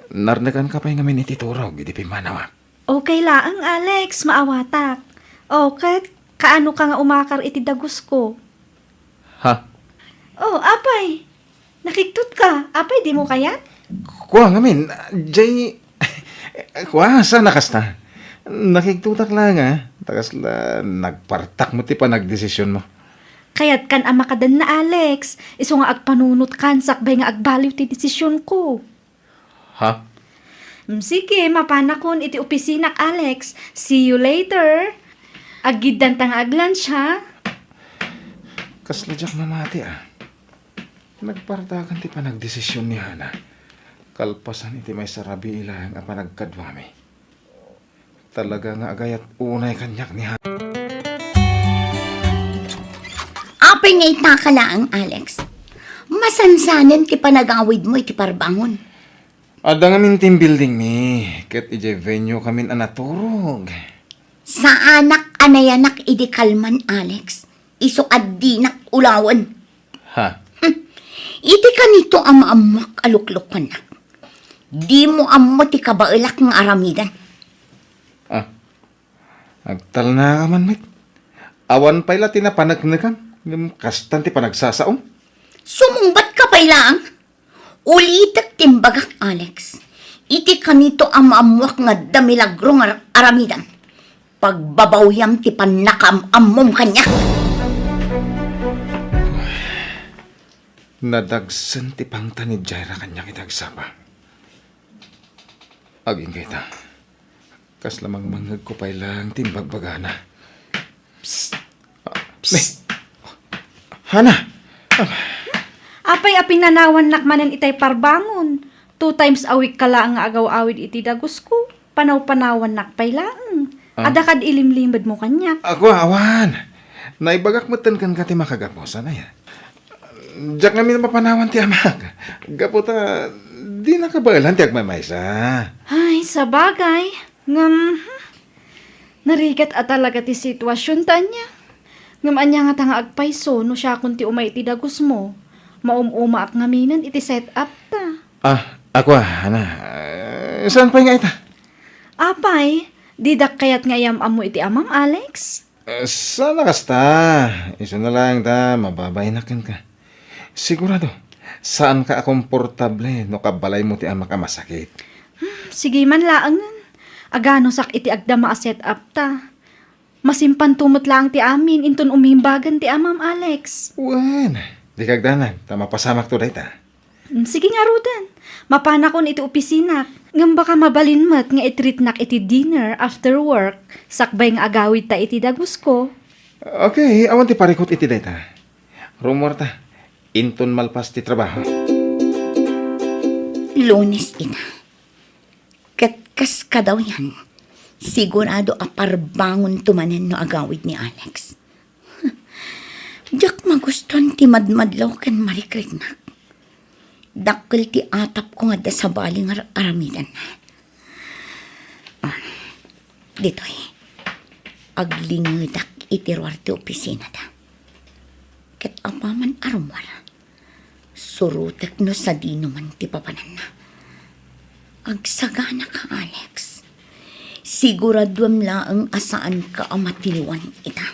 Narnagan ka pa yung ngamin ititurog, hindi pimanawa. Okay laang, Alex. Maawatak. Okay, kaano ka nga umakar iti dagos ko? Ha? Oh, apay. Nakiktot ka. Apay, di mo kayat? Kuha ngamin, Jay... Kuha, sana kasta. Nakiktutak lang Tagas la, nagpartak mo ti pa nagdesisyon mo. Kayat kan ama kadan na, Alex. Iso nga agpanunot kan, sakbay nga agbaliw ti desisyon ko. Ha? Sige, mapanakon iti opisinak, Alex. See you later. Agidan tang aglunch, ha? Kasladyak mamati Nagpartakan ti pa nagdesisyon ni Hana. Kalpasan iti may sarabi ilang ang panagkadwami. Talaga nga agayat unay kanyak ni Hana. Apay nga itaka lang, Alex. Masansanin ti panagawid mo iti parbangon. Ada nga min team building mi. Ket ije venue kamin anaturog. Sa anak anayanak idi kalman, Alex. Iso addinak ulawan. Ha? Iti ka nito ang maamak aluklukan na. Di mo amo ti kabailak ng aramidan. Agtal na ka man, mit. Awan pa'y lati na panagnagan. Kastan ti panagsasaong. Sumungbat ka pa lang. Ulitak timbagak, Alex. Iti ka nito ang maamuak nga damilagro ng aramidan. Pagbabawyam ti panakam-amom kanya. Nadagsan ti pangta ni Jaira kanya kitagsapa. Aging kita. Kas lamang manghag ko pa'y lang timbagbagana. Hana! Apay apinanawan nakmanan itay parbangon. 2 times a week kala ang agaw-awid iti dagos ko. Panaw-panawan nakpay lang. Adakad ilimlimad mo kanya. Ako, awan! Naibagak mo kan ti makagaposa na yan. Diyak namin mapanawan ti amag. Gaputa, di nakabalan ti agmamaysa. Ay, sa bagay. Ngam, narigat at talaga ti sitwasyon tanya. Ngam anya nga tanga agpayso no siya kung ti umay iti dagos mo. Maumuma ak ngaminan iti set up ta. Ako, Hana. Saan pa nga ita? Apay, didak kayat ngayam amo iti amam Alex? Sana kasta. Isa na lang ta, mababay na kan ka. Sigurado, saan ka komportable no kabalay mo ti ama ka masakit? Sige man laangan. Agano sak iti agdama a set up ta. Masimpan tumot lang ti amin inton umimbagan ti amam Alex. Wan, di kagdanan, tama pasamak to day ta. Sige nga Rudan. Mapanakon iti opisina. Ngam baka mabalinmat nga itreatnak iti dinner after work. Sakbay nga agawid ta iti dagos ko. Okay, awan ti parikot iti day ta. Rumor ta, inton malpas ti trabaho. Lunes ina. Katkas ka daw yan. Sigurado aparbangon tumanan no agawid ni Alex. Diyak magustuhan ti madmadlaw kan marikregnak. Dakkel ti atap ko nga da sa baling aramidan. Dito'y, aglingidak itiruar ti opisina da. Ket apaman arumar. Surutek no sa dino man ti papanan na. Agsagana ka, Alex. Siguraduam laang asaan ka amatiliwan ita.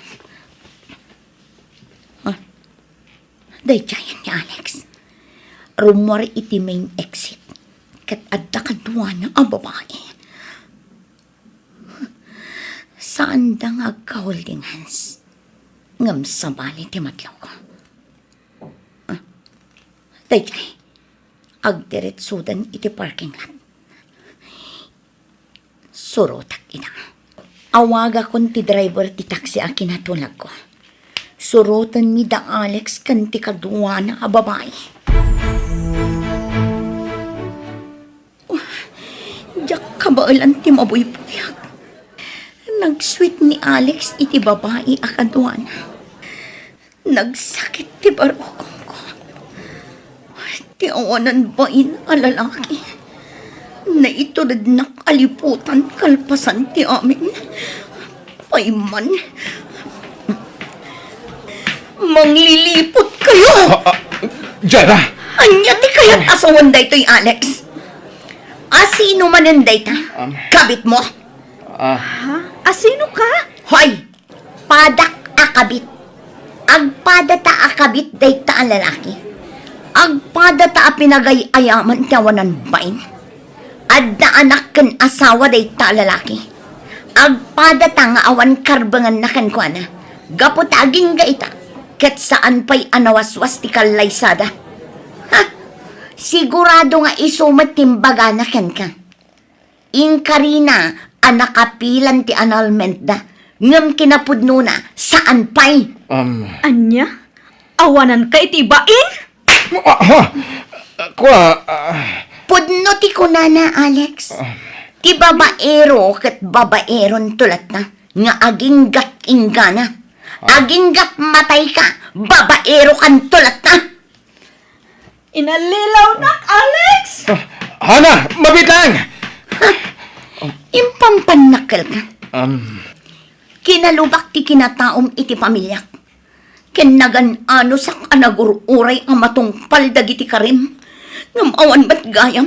Day giant ni Alex. Rumor iti main exit. Kat adda kadwa na ang babae. Saan da nga ka-holding hands? Ngam sa bali ti matlaw ko. Day jay. Agdiretsudan iti parking lot. Surotak ina. Awaga kon ti driver ti taxi a kinatulag ko. Surotan mi da Alex kan ti kadwa na a babae. Diyak kabaalan ti mabuy-buyak. Nag-sweet ni Alex iti babae a kadwa na. Nagsakit ti barokong ko. Ti awanan bain a lalaki. Na itulad na kaliputan kalpasan ti amin. Paiman. Manglilipot kayo! Jara! Anya ti kayat asawan da ito'y Alex? Asino man ang dayta? Kabit mo? Asino ka? Hoy! Padak akabit. Agpadata akabit dayta ang lalaki. Agpadata a pinagay-ayaman tiyawanan bain. Adda anak kan asawa dayta lalaki. Agpadata nga awan karbangan na kan ko na. Gaputaging ga ita. Ket saan pa'y anawaswas ti kalaysada. Ha? Sigurado nga isumat timbaga na ken ka. Inkarina, anakapilan ti annulment da. Ngam kinapudno na, saan pa'y? Anya? Awanan ka iti bain? Pudno ti kunana, Alex. Ti babaero ket babaeron tulat na. Nga aging gat ingana. Aging gat matay ka, babaero kan tulat na. Inalilaw na, Alex! Hana! Mabitang! Impampanakal ka. Kinalubak ti kinataom iti pamilyak. Kinagan ano sak anagururay ang matungpal dagiti karim. Ngam awan ba't gayam?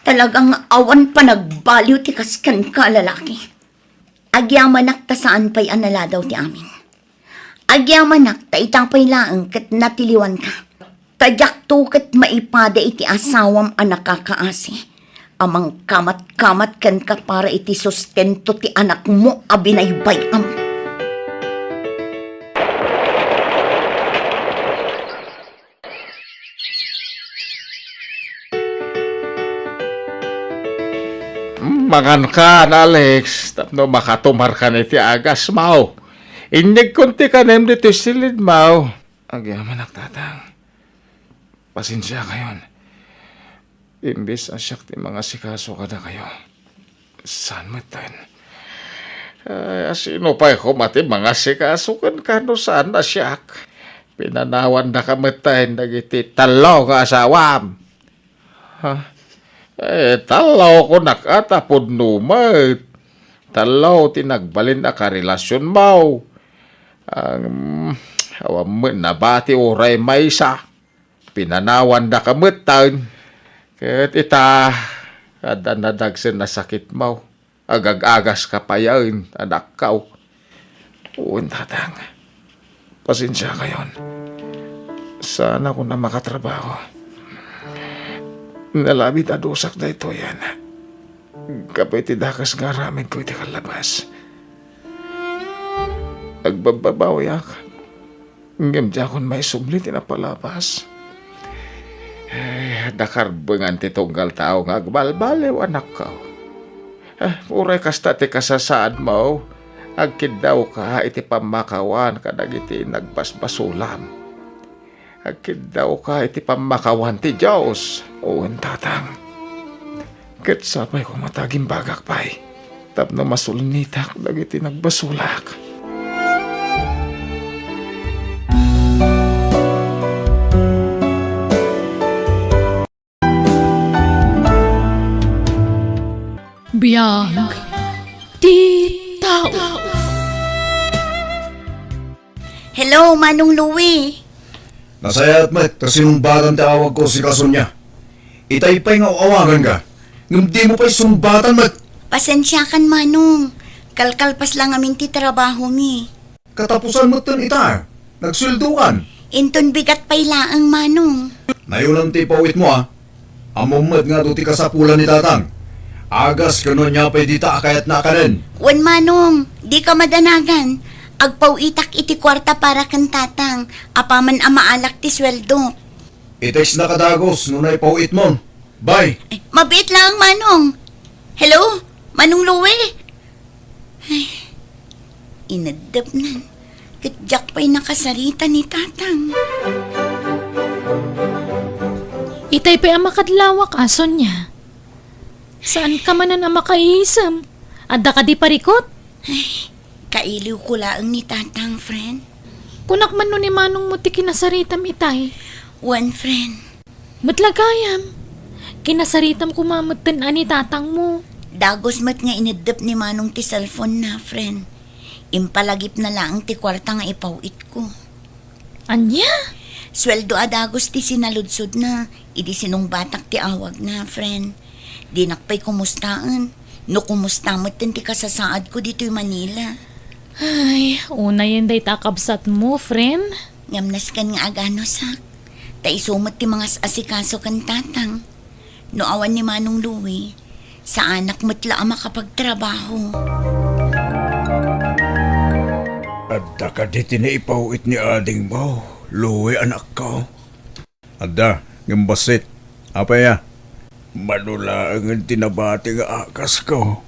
Talagang awan pa nagbaliw ti kaskan ka lalaki. Agyamanak ta saan pa'y analadaw ti amin. Agyamanak ta itang pa'y laang kat natiliwan ka. Tadyak to kat maipada iti asawam anak kakaasi. Amang kamat-kamat kan ka para iti sustento ti anak mo abinaybayam. Mangan ka, Alex. Tapno makatumar ka na iti agas, mau. Inyag kunti ka na dito silid, mau. Agyaman nagtatang. Pasensya kayon. Imbis asyak ti mga sikaso ka na kayo. Saan matan? Ay, sino pa ko mati mga sikaso kan kano saan asyak? Pinanawan na kamatayin nagiti talaw nga asawam. Ha? Talaw ko nakatapod numat. Talaw tinagbalin na karelasyon mo. Ang awam mo nabati oray maysa. Pinanawan na kamatan. Kahit ita, kada nadagsin na sakit mo. Agag-agas ka pa yan, anak ka. Uun, tatang. Pasensya kayon. Sana ko na makatrabaho. Nalabit adusak na ito yan. Kapay tidakas nga ramin ko iti kalabas. Agbababawiyak. Ngamdya kon may sumlit na palabas. Ay, dakarbengan ti tunggal tao nga agbalbaliw anak ko. Uray kasta ti kasasaad mo. Agkid daw ka iti pamakawan kadag iti nagbasbasulam. Agkid daw ka iti pamakawan ti Diyos. Uwan tatang. Kat sabay ko mataging bagak pa'y. Tapno masulnitak dagiti nagbasulak. Biyag ti tao. Hello, Manong Louie. Nasayat met, kasinumbatan ti awag ko si Kasunya. Itay pa'y nga awagan ka. Ngam di mo pa'y sumbatan met. Pasensya kan, Manong. Kalkalpas lang amin ti trabaho mi. Katapusan mo tan ita. Nagsuldukan. Inton bigat pa'y laang, Manong. Nayunan ti pawit mo Amumad nga do ti kasapulan ni tatang. Agas kano niya pa'y dita kayat na kanin. Wan, Manong. Di ka madanagan. Agpaw itak iti kwarta para kan tatang. Apaman amaalak ti sweldo. Itex na kadagos nunay pawit mo. Bye. Mabit lang, Manong. Hello? Manong Louie? Ay, inadap nan. Katjak pa'y nakasarita ni tatang. Itay pa ang makadlawak ason niya. Saan ka man na makaisam? Adda ka di parikot? Kailiw ko laang ni tatang, friend. Kunak man nun ni manong mo ti kinasaritam itay. One friend. Matlagayam. Kinasaritam kumamatan ani tatang mo. Dagos mat nga inadap ni Manong ti cellphone na, friend. Impalagip na lang ti kwarta nga ipawit ko. Anya? Sweldo adagos ti sinaludsod na. Idi sinong batak ti awag na, friend. Di nakpay kumustaan. No kumusta mo't ti kasasaad ko dito'y Manila. Ay, una yan day takabsat mo, friend. Ngamnas kan nga agano sak. Taisumot ti mga asikaso kan tatang. No awan ni Manong Louie, sa anak mo't lang makapagtrabaho. Adda ka di tinaipawit ni ading mo. Luwi anak ko. Adda, ngimbasit. Apa ya? Manula ang tinabati nga akas ko.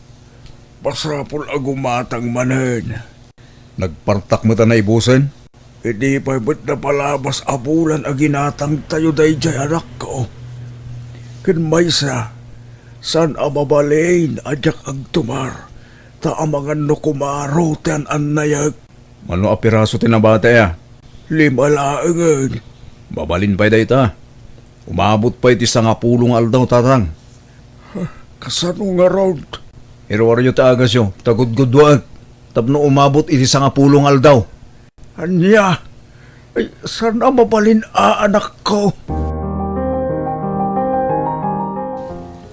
Pasapol agumatang manen. Nagpartak mo ta na ibusin? Hindi pa ba't na palabas abulan aginatang tayo day jay anak ko. Kinmaysa, san amabalain ajak agtumar. Ta amangan no kumaro tan annayag. Mano apiraso tinabate ya? 5 laangan. Babalin pa'y day ta. Umabot pa'y ti sangapulong aldaw tatang. Kasano nga road? Irwaryo ta agas yo, tagudgudwag. Tapno umabot iti sangapulong aldaw. Anya? Ay, saan mabalin anak ko?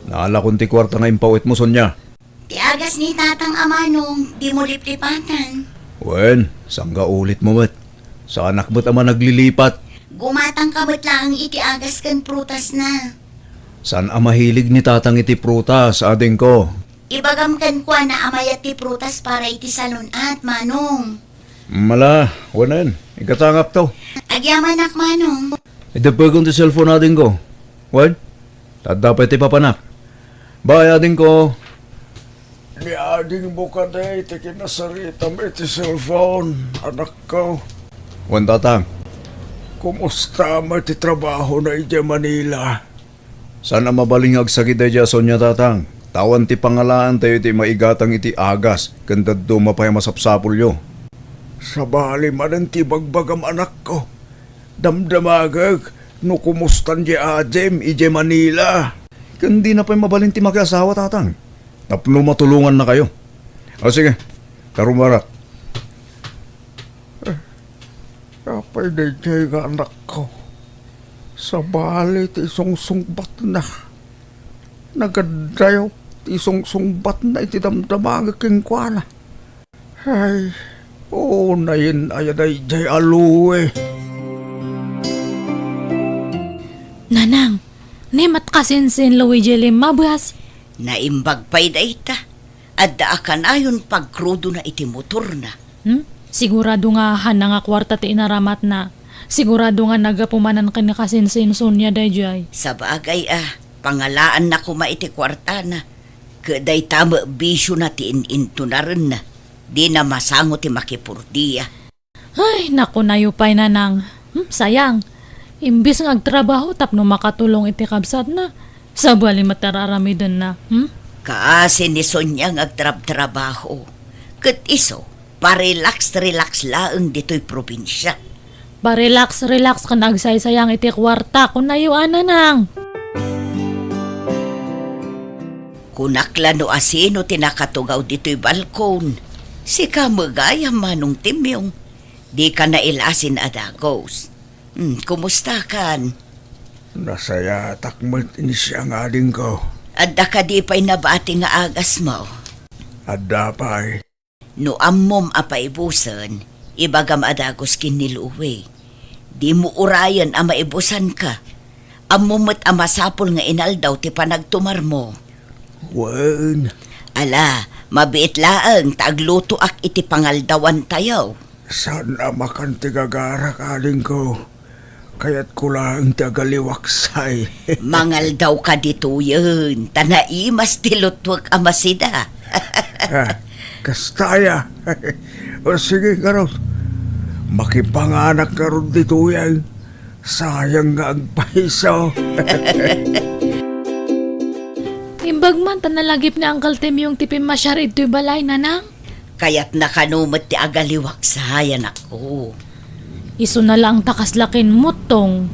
Naala kong ti kwarta nga impawit mo, Sonya. Ti agas ni tatang Amanong, di mo liplipatan. Wen, sangga ulit mo mat. Sa anak mo't ama naglilipat. Gumatang kamot lang iti agas kan prutas na. Saan ang mahilig ni tatang iti prutas, ading ko? Ibagam kan kwa na amayat ti prutas para iti salon at Manong. Mala, wanan. Ikatangap to. Agyaman ak Manong. Idapagong ti cellphone ading ko. Wen, tadapay ti papanak. Bye, ading ko. Ni ading mo ka na iti kinasarita mo iti cellphone, anak ko. Wan tatang, kumusta mo iti trabaho na iti Manila? Sana mabalingag sa kita iti Sonya tatang. Tawan ti pangalaan tayo iti maigatang iti agas, kandad dumapay masapsapulyo. Sabali man ti bagbagam anak ko. Damdamagag, no kumustan di Ajem, ije Manila. Kandi na pa'y mabalin ti mag-asawa tatang. Tapno matulungan na kayo. O sige, tarumarak. Kapay na nga anak ko. Sabali ti sungsungbat na. Nagadayo ti sungsungbat na iti damdamagag kingkwana. Ay, na yun ayan ay jay aluwe. Nanang, nemat kasinsin Luigi Limabas. Naimbag pa'y da ita. At daakan ayon pagkrudo na iti motor na. Sigurado nga han nga kwarta ti inaramat na. Sigurado nga nagapumanan ka ni kasinsin Sonya dayjay. Sa bagay pangalaan na kuma iti kwarta na. Kaday tama bisyo na ti ininto na rin na. Di na masango ti makipurdiya. Ay, naku nayupay nanang. Sayang. Imbis nga agtrabaho tapno makatulong iti kabsat na. Sabali matararamidan na. Kaasi ni Sonya nga agtrab-trabaho. Kat iso, parelax laang dito'y probinsya. Relax ka nagsaysayang iti kwarta kung nayuan nanang. Kunakla no asino tinakatugaw dito'y balkon. Si kamagayam manong timyong. Di ka nailasin adagos. Kumusta kan? Nasaya takmat ini siya nga din ko. Adda ka di pa'y nabati nga agas mo. Adda pa'y. No ammom apay busan, ibagam adagos kiniluwi. Di mo urayan ang maibusan ka. Ammomot ang masapol nga inaldaw ti panagtumar mo. Wan. Ala, mabiit laang tagluto ak iti pangaldawan tayo. Sana makantigagara ka din ko. Kaya't ko lang tagaliwaksay. Mangal daw ka dito yun. Tanaimas tilutwag amasida. Kastaya. O sige karon. Makipanganak karon dito yan. Sayang nga ang paiso. Imbag man tanalagip ni Uncle Tim yung tipim masyar ito'y balay nanang. Kaya't nakanumot ti agaliwaksayan ako. Iso na lang takaslakin mo tong.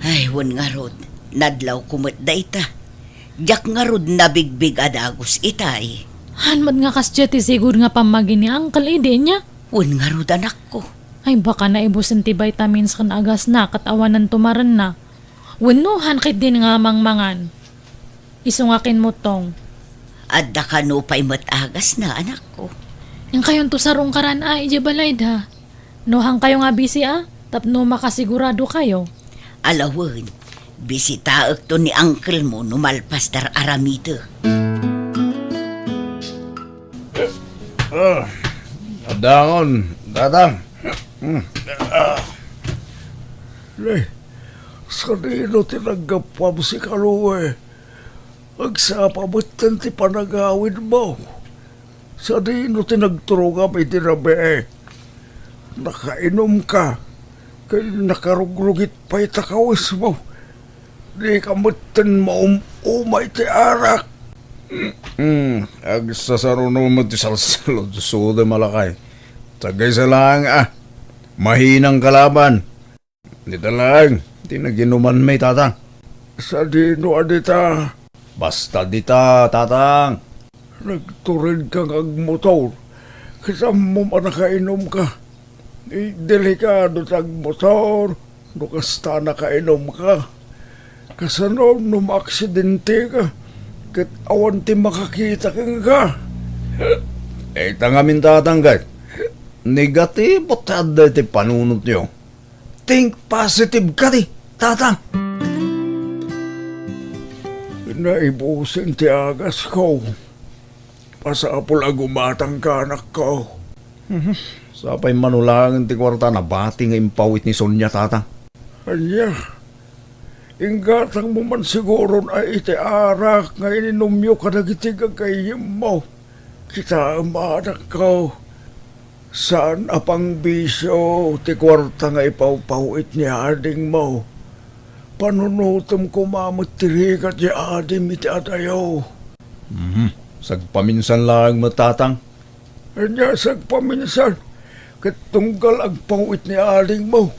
Ay, wan nga rod. Nadlaw kumot da ita. Diyak nga rod nabigbig adagos itay. Hanmad nga kasya ti sigur nga pamagin ni Uncle ide niya. Wan nga rod anak ko. Ay baka naibusan ti vitamins kan agas na katawanan tumaran na. Wanuhan kit din nga mangmangan. Iso nga kin mo tong. Adda ka no pa'y matagas na anak ko. Yung kayon to sarong karan ay balay da. Nohang kayo nga busy tapno makasigurado kayo. Alawan, bisitaak to ni uncle mo numalpas dar aramito. Adangon, dadang. Lay, sa nino tinagapam si Kaluwe. Agsapabot ti panagawin mo. Sa nino tinagturungam itinabe. Nakainom ka. Kaya nakarugrugit pa itakawis mo. Di ka mutin maumumay ti arak. Agsasaruno mo ti salsalod. Sude malakay. Tagay sa lang mahinang kalaban. Dito lang. Tinaginuman may tatang. Sa dino adita. Basta dita tatang. Nagturin kang agmotor. Kasama mo nakainom ka. Delikado tag motor, no kasta nakainom ka. Kasano no maaksidente ka, kat awan ti makakita ka. Tangamin tatanggat, negatibo tada ti panunot nyo. Think positive ka ti, tatang. Naibusin ti agas ko. Pasapol agumatang ka anak ko. Sapay manulangan ti kwarta na bati nga impawit ni Sonya tatang. Anya, inggatang mo man siguro na iti arak nga ininumyo ka nagitigang kayim mo. Kita anak ko. Saan apang bisyo ti kwarta nga ipawpawit ni ading mo? Panunutom ko mamutirikat ni adim iti adayo. Sagpaminsan lang matatang. Anya sagpaminsan, katunggal ang pawit ni ading mo.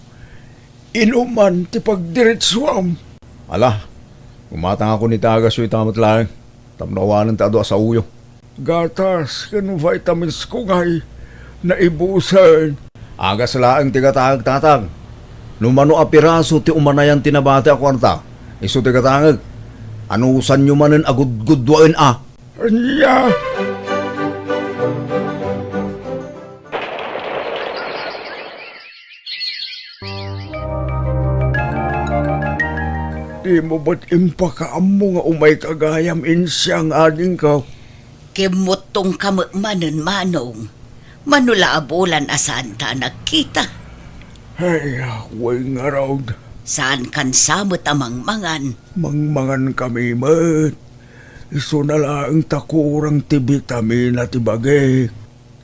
Inuman ti pagdiretsuam. Ala, umatang ako ni tagas yung tamat lang. Tamnawanan ta do sa uyo. Gatas, kan vitamins ko ngay. Naibusan. Agas laang tigatangag tatang. Numano apiraso ti umanayan tinabate a kwarta. Iso tigatangag. Anusan nyo manen agud-gudwain a. Anya. Di mo ba't impakaam mo nga umay kagayam insyang ading ka? Kimutong kamamanon manong. Manula abulan asaan ta nagkita. Ay, way nga raw. Saan kan samot amang mangan. Mangmangan kami mat. Iso na laang takurang ti vitamin at ibagay.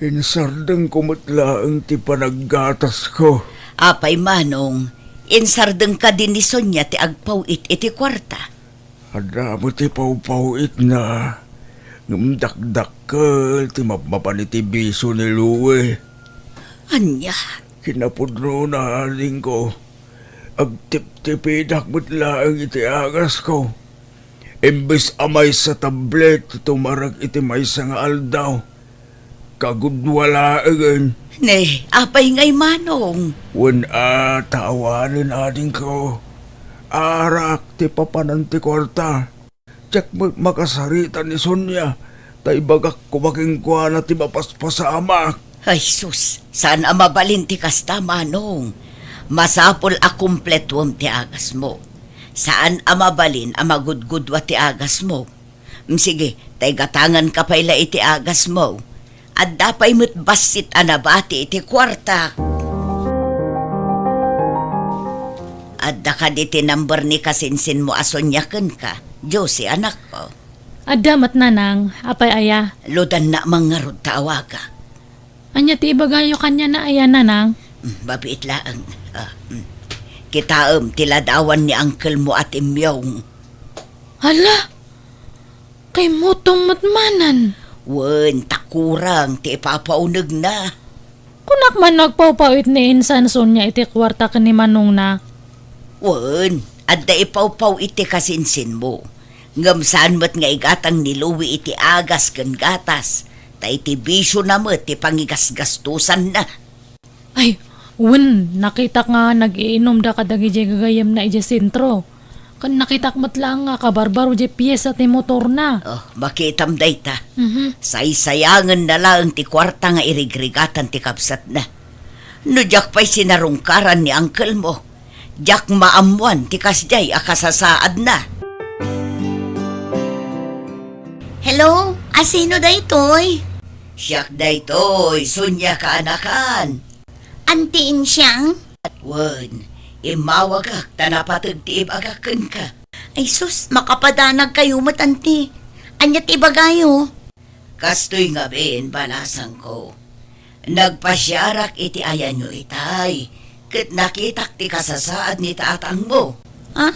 Insardeng kumutlaang ti panaggatas ko. Apay manong, insardeng ka din ni Sonya ti agpawit iti kwarta. Ada mo ti pawpawit na. Ngumdakdakkel ti mapaniti biso ni Luwe. Anya, Kinapudro na aling ko. Agtip-tipidak mo't laang iti agas ko. Imbes amay sa tablet, tumarag iti may nga aldaw. Kagudwala again. ne, apay ngay manong. Wen tawanin ading ko. Arak ti papanan ti kwarta. Tsak makasarita ni Sonya. Tay bagak kumaking kwa na ti mapaspasamak. Ay sus, saan amabalin ti kasta manong? Masapol a kumpletwom ti agas mo. Saan amabalin a magudgudwa ti agas mo? Sige, tay gatangan ka payla iti agas mo. At dapay mo't basit anabati iti kwarta. At da iti number ni kasinsin mo asonyaken ka. Josie, anak ko. Adamat nanang, apay aya. Ludan na mangarod tawaga. Anya ti ibagayo kanya na aya nanang. Babiit laang. Kitaam tiladawan ni uncle mo at imyong. Hala, kay motong matmanan. Wen, takurang ti ipapaunag na. Kunak man nagpawpawit ni insan Sonya iti kwarta ka ni Manong na. Wen, adda ipawpaw iti kasinsin mo. Ngamsaan mo't nga igatang niluwi iti agas ken gatas. Ta iti bisyo na mo't ti pangigasgastusan na. Ay, wen, nakita nga nag-iinom da kadagi jay gagayam na ije sentro. Kan nakitak matlang nga kabarbaro jay piyesa ti motor na. Oh, makitam dayta. Saysayangan na lang ti kwarta nga irigrigatan ti kapsat na. No jak pa'y sinarungkaran ni uncle mo. Jak maamuan ti kasjay akasasaad na. Hello? Asino daytoy? Siyak daytoy, Sonya ka anakan. Antiin siyang? Wen, imawagak tanapatag ti ibagaken ka. Ay sus, makapadanag kayo matanti. Anyat ibagayo. Kastoy nga ben balasan ko. Nagpasyarak iti ayan nyo itay. Ket nakitak ti kasasaad ni tatang mo. Ha?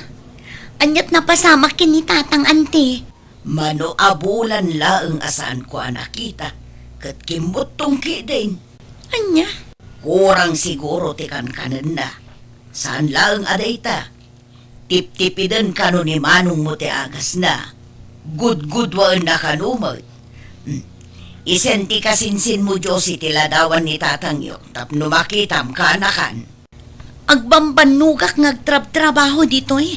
Anyat napasamak kini tatang anti. Mano abulan laeng asaan ko nakita. Ket kimutong kidin. Anya? Kurang siguro ti kankanan na. Saan laeng adayta? Tip-tipiden kano ni manong mo ti agas na. Gud-gudwaan na kanumot. Isenti kasinsin mo Josie tiladawan ni tatang yo. Tapno makitam ka anakan. Agbambanugak ngagtrab-trabaho dito eh.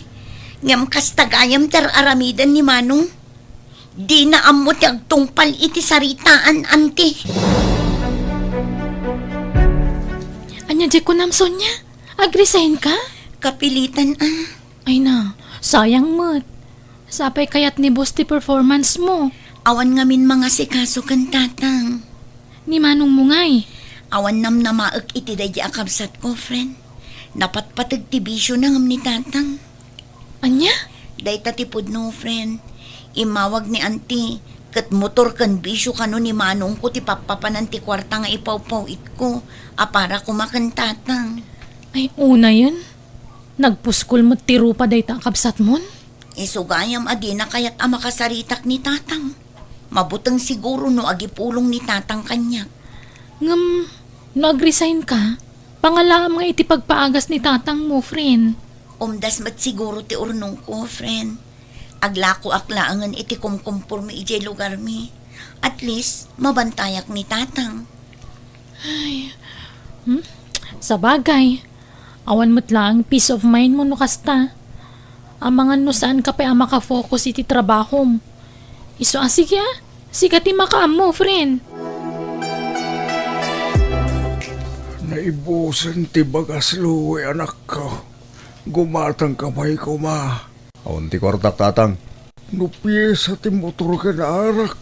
Ngam kastagayam ter aramidan ni Manong. Di na amot agtungpal iti saritaan, anti. Anya jay ko nam Sonya, agresign ka? Kapilitan Ay na, sayang mo't. Sapay kayat ni boss ti performance mo. Awan ngamin mga sikaso kan tatang. Ni Manong mo ngay. Awan nam namaak iti dayi akabsat ko, friend. Napatpatag ti bisyo na ngam ni tatang. Anya? Day tatipod no, friend. Imawag ni auntie, Kat motor kan bisyo kano ni manong ko ti papapanan ti kwarta nga ipaw-pawit ko. Para kumakan tatang. Ay, una yun. Nagpuskol mo tiro pa day kabsat mon. Isugayam adi na kayat makasaritak ni tatang. Mabutang siguro no agipulong ni tatang kanya. Ngam, nag-resign ka? Pangalaam nga iti pagpaagas ni tatang mo, friend. Umdas mat siguro ti urnong ko, friend. Aglako aklaangan iti kumkumpur mi ijay lugar mi. At least, mabantayak ni tatang. Sa bagay, awan mo't lang peace of mind mo no kasta. Amangan no saan ka pa makafocus iti trabaho mo. Iso sige Sigat ti makaam mo, friend. Naibusan ti bagas luwi anak ko. Gumatang kamay ko ma. Awan ti kwartak tatang. Nupiyesa ti motor ka na arak.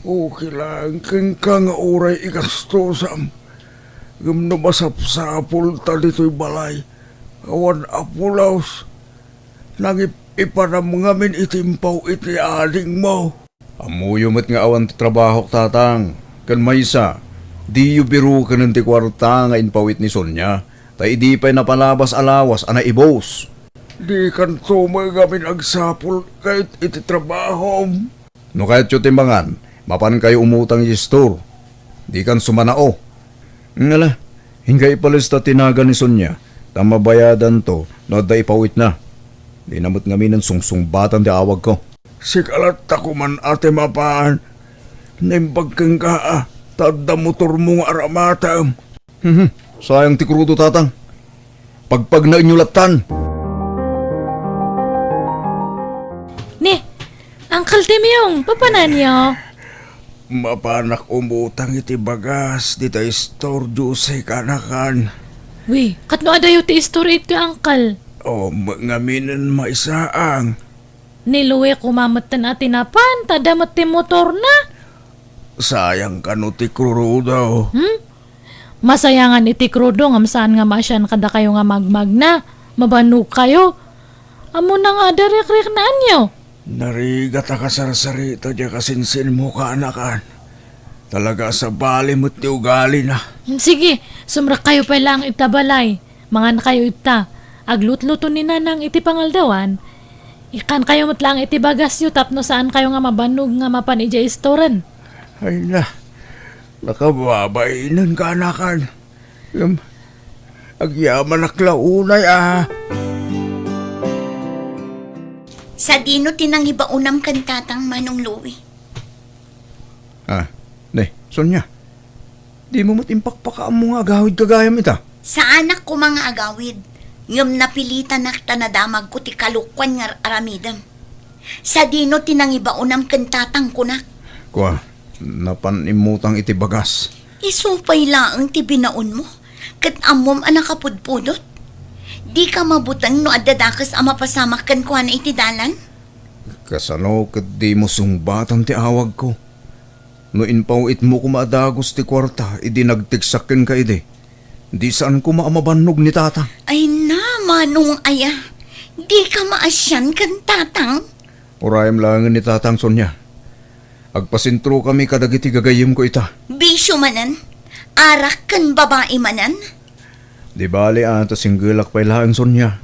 O kailangan kang nga oray ikastosam. Gam na masapsapul ta dito'y balay. Awan apulaos. Nang ipanam ngamin itimpaw iti ading mo. Amuyumot nga awan ti trabaho tatang. Kan maysa, di yu biru ka ng ti kwarta nga inpawit ni Sonya. Tay di pa'y napalabas alawas ana ibos. Di kan tumagamin agsapul kahit iti trabaho. No kahit yu timbangan, mapan kayo umutang i store. Di kan sumanao. Ngala, hingga ipalista tinaga ni Sonya. Tamabayadan to, no da ipawit na. Di namot ngamin ng sungsungbatan ti awag ko. Sikalat ako man ate mapaan. Naimbag kang ka, tada motor mong aramatam. Sayang ti krudo tatang. Pagpag na inyulatan. Ne, Uncle Timyong, papanan niyo? Mapanak umutang iti bagas, di tayo store juice kanakan. Wi, katno adayo ti story ito, Uncle. O ngaminan maisaang. Niluwi kumamatan at tinapan, tadamat ti motor na. Sayang ka no ti krudo. Masayangan iti krudo, ngam saan nga masyan kada kayo nga magmag na. Mabanug kayo. Amo na nga darik-rik na anyo. Narigat ka sarsarita diya kasinsin mo ka anakan. Talaga sa bali mo't ti ugali na. Sige, sumrak kayo pa lang itabalay. Mga na kayo ita. Aglut-luto ni nanang iti pangaldawan. Ikan kayo mo't lang iti bagas yu tapno saan kayo nga mabanug nga mapan ija istoran. Ay na, nakababainan ka anakan. Agyaman aklaunay Sa dino tinang ibaunam kan tatang Manong Louie. Ne, Sonya. Di mo matimpakpaka mo nga agawid kagayam ita. Sa anak ko mga agawid, ngam napilitan na tanadamag ko ti kalukwan nga aramidam. Sa dino tinang ibaunam kan tatang kunak. Kwa, napanimutang iti bagas. Isupay laang ti binaon mo. Kat amom anak kapudpudot. Di ka mabutang no adadakas ang mapasamak kan kuha na iti dalan? Kasano kat di mo sungbatan ti awag ko. No inpawit mo kumadagos ti kwarta, idi nagtiksakin ka ide. Di saan ko maamabanog ni tata. Ay na, Manong aya. Di ka maasyan kan tatang. Urayam lang ni tatang Sonya. Agpasintro kami kadagiti gagayim ko ita. Bisyo manan? Arak kan babae manan? Di bali ata singgilak pa ilahan Sonya.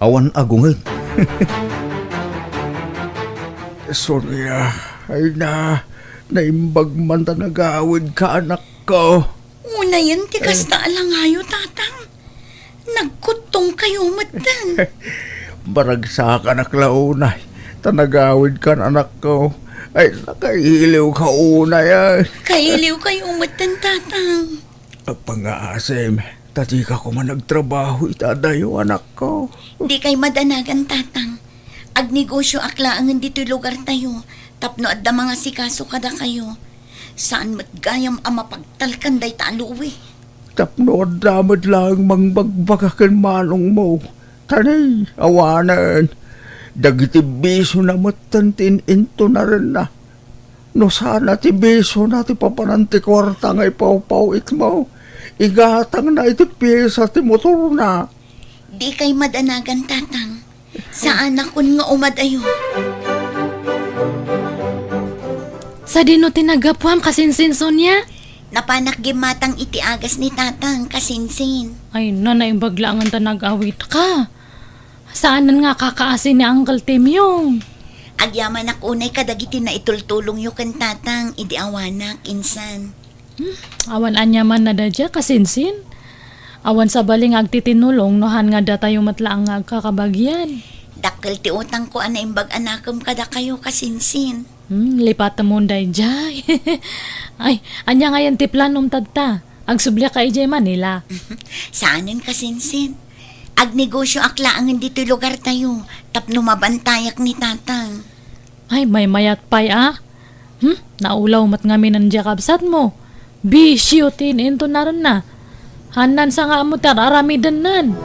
Awan agungad. Sonya, ay na, naimbag man ta nagawid ka anak ko. Una yun, tikas na alangayo, tatang. Nagkutong kayo matan. Baragsakan aklaunay, tanagawid ka anak ko. Ay, nakailiw ka una yan. Kailiw kayo matan, tatang. Pangaasim, tati ka ko man nagtrabaho itadayo anak ko. Di kay madanagan, tatang. Agnegosyo aklaangan dito lugar tayo. Tapno adda mga sikaso kada kayo. Saan matgayam ang mapagtalkan day taluwi? Tapno damad lang mangbagbagakan manong mo. Tanay, awanan. Dagiti biso na matantin into na rin na. No sana ti biso na ti papananti kwarta nga ipaw-pawit mo. Igatang na iti pyesa ti motor na. Di kay madanagan, tatang. Saan akon nga umadayo? Sa dino tinagapwam kasinsinson niya? Napanak gimatang iti agas ni tatang kasinsin. Ay, nanaibaglangan ta nag-awit ka. Saanan nga kakaasin ni Uncle Tim yung? Agyaman ak unay kadagiti na itultulong yu kan tatang idi awanak insan. Awan anya man na dadya kasinsin. Awan sa baling agtitinulong nohan nga data yung matlaang nga agkakabagyan. Dakkel ti utang ko ana imbag anakam kada kayo kasinsin. Lipat mo day jay. Ay, anya nga yan ti planom tadta. Agsubli ka ijay Manila. Saanin kasinsin? Agnegosyo aklaangan dito lugar tayo. Tapno mabantayak ni tatang. Ay, may mayat pay Naulaw mat ngamin ang jakabsat mo. Bisyo tin into naron na. Hanan sa nga mo tararamidan nan.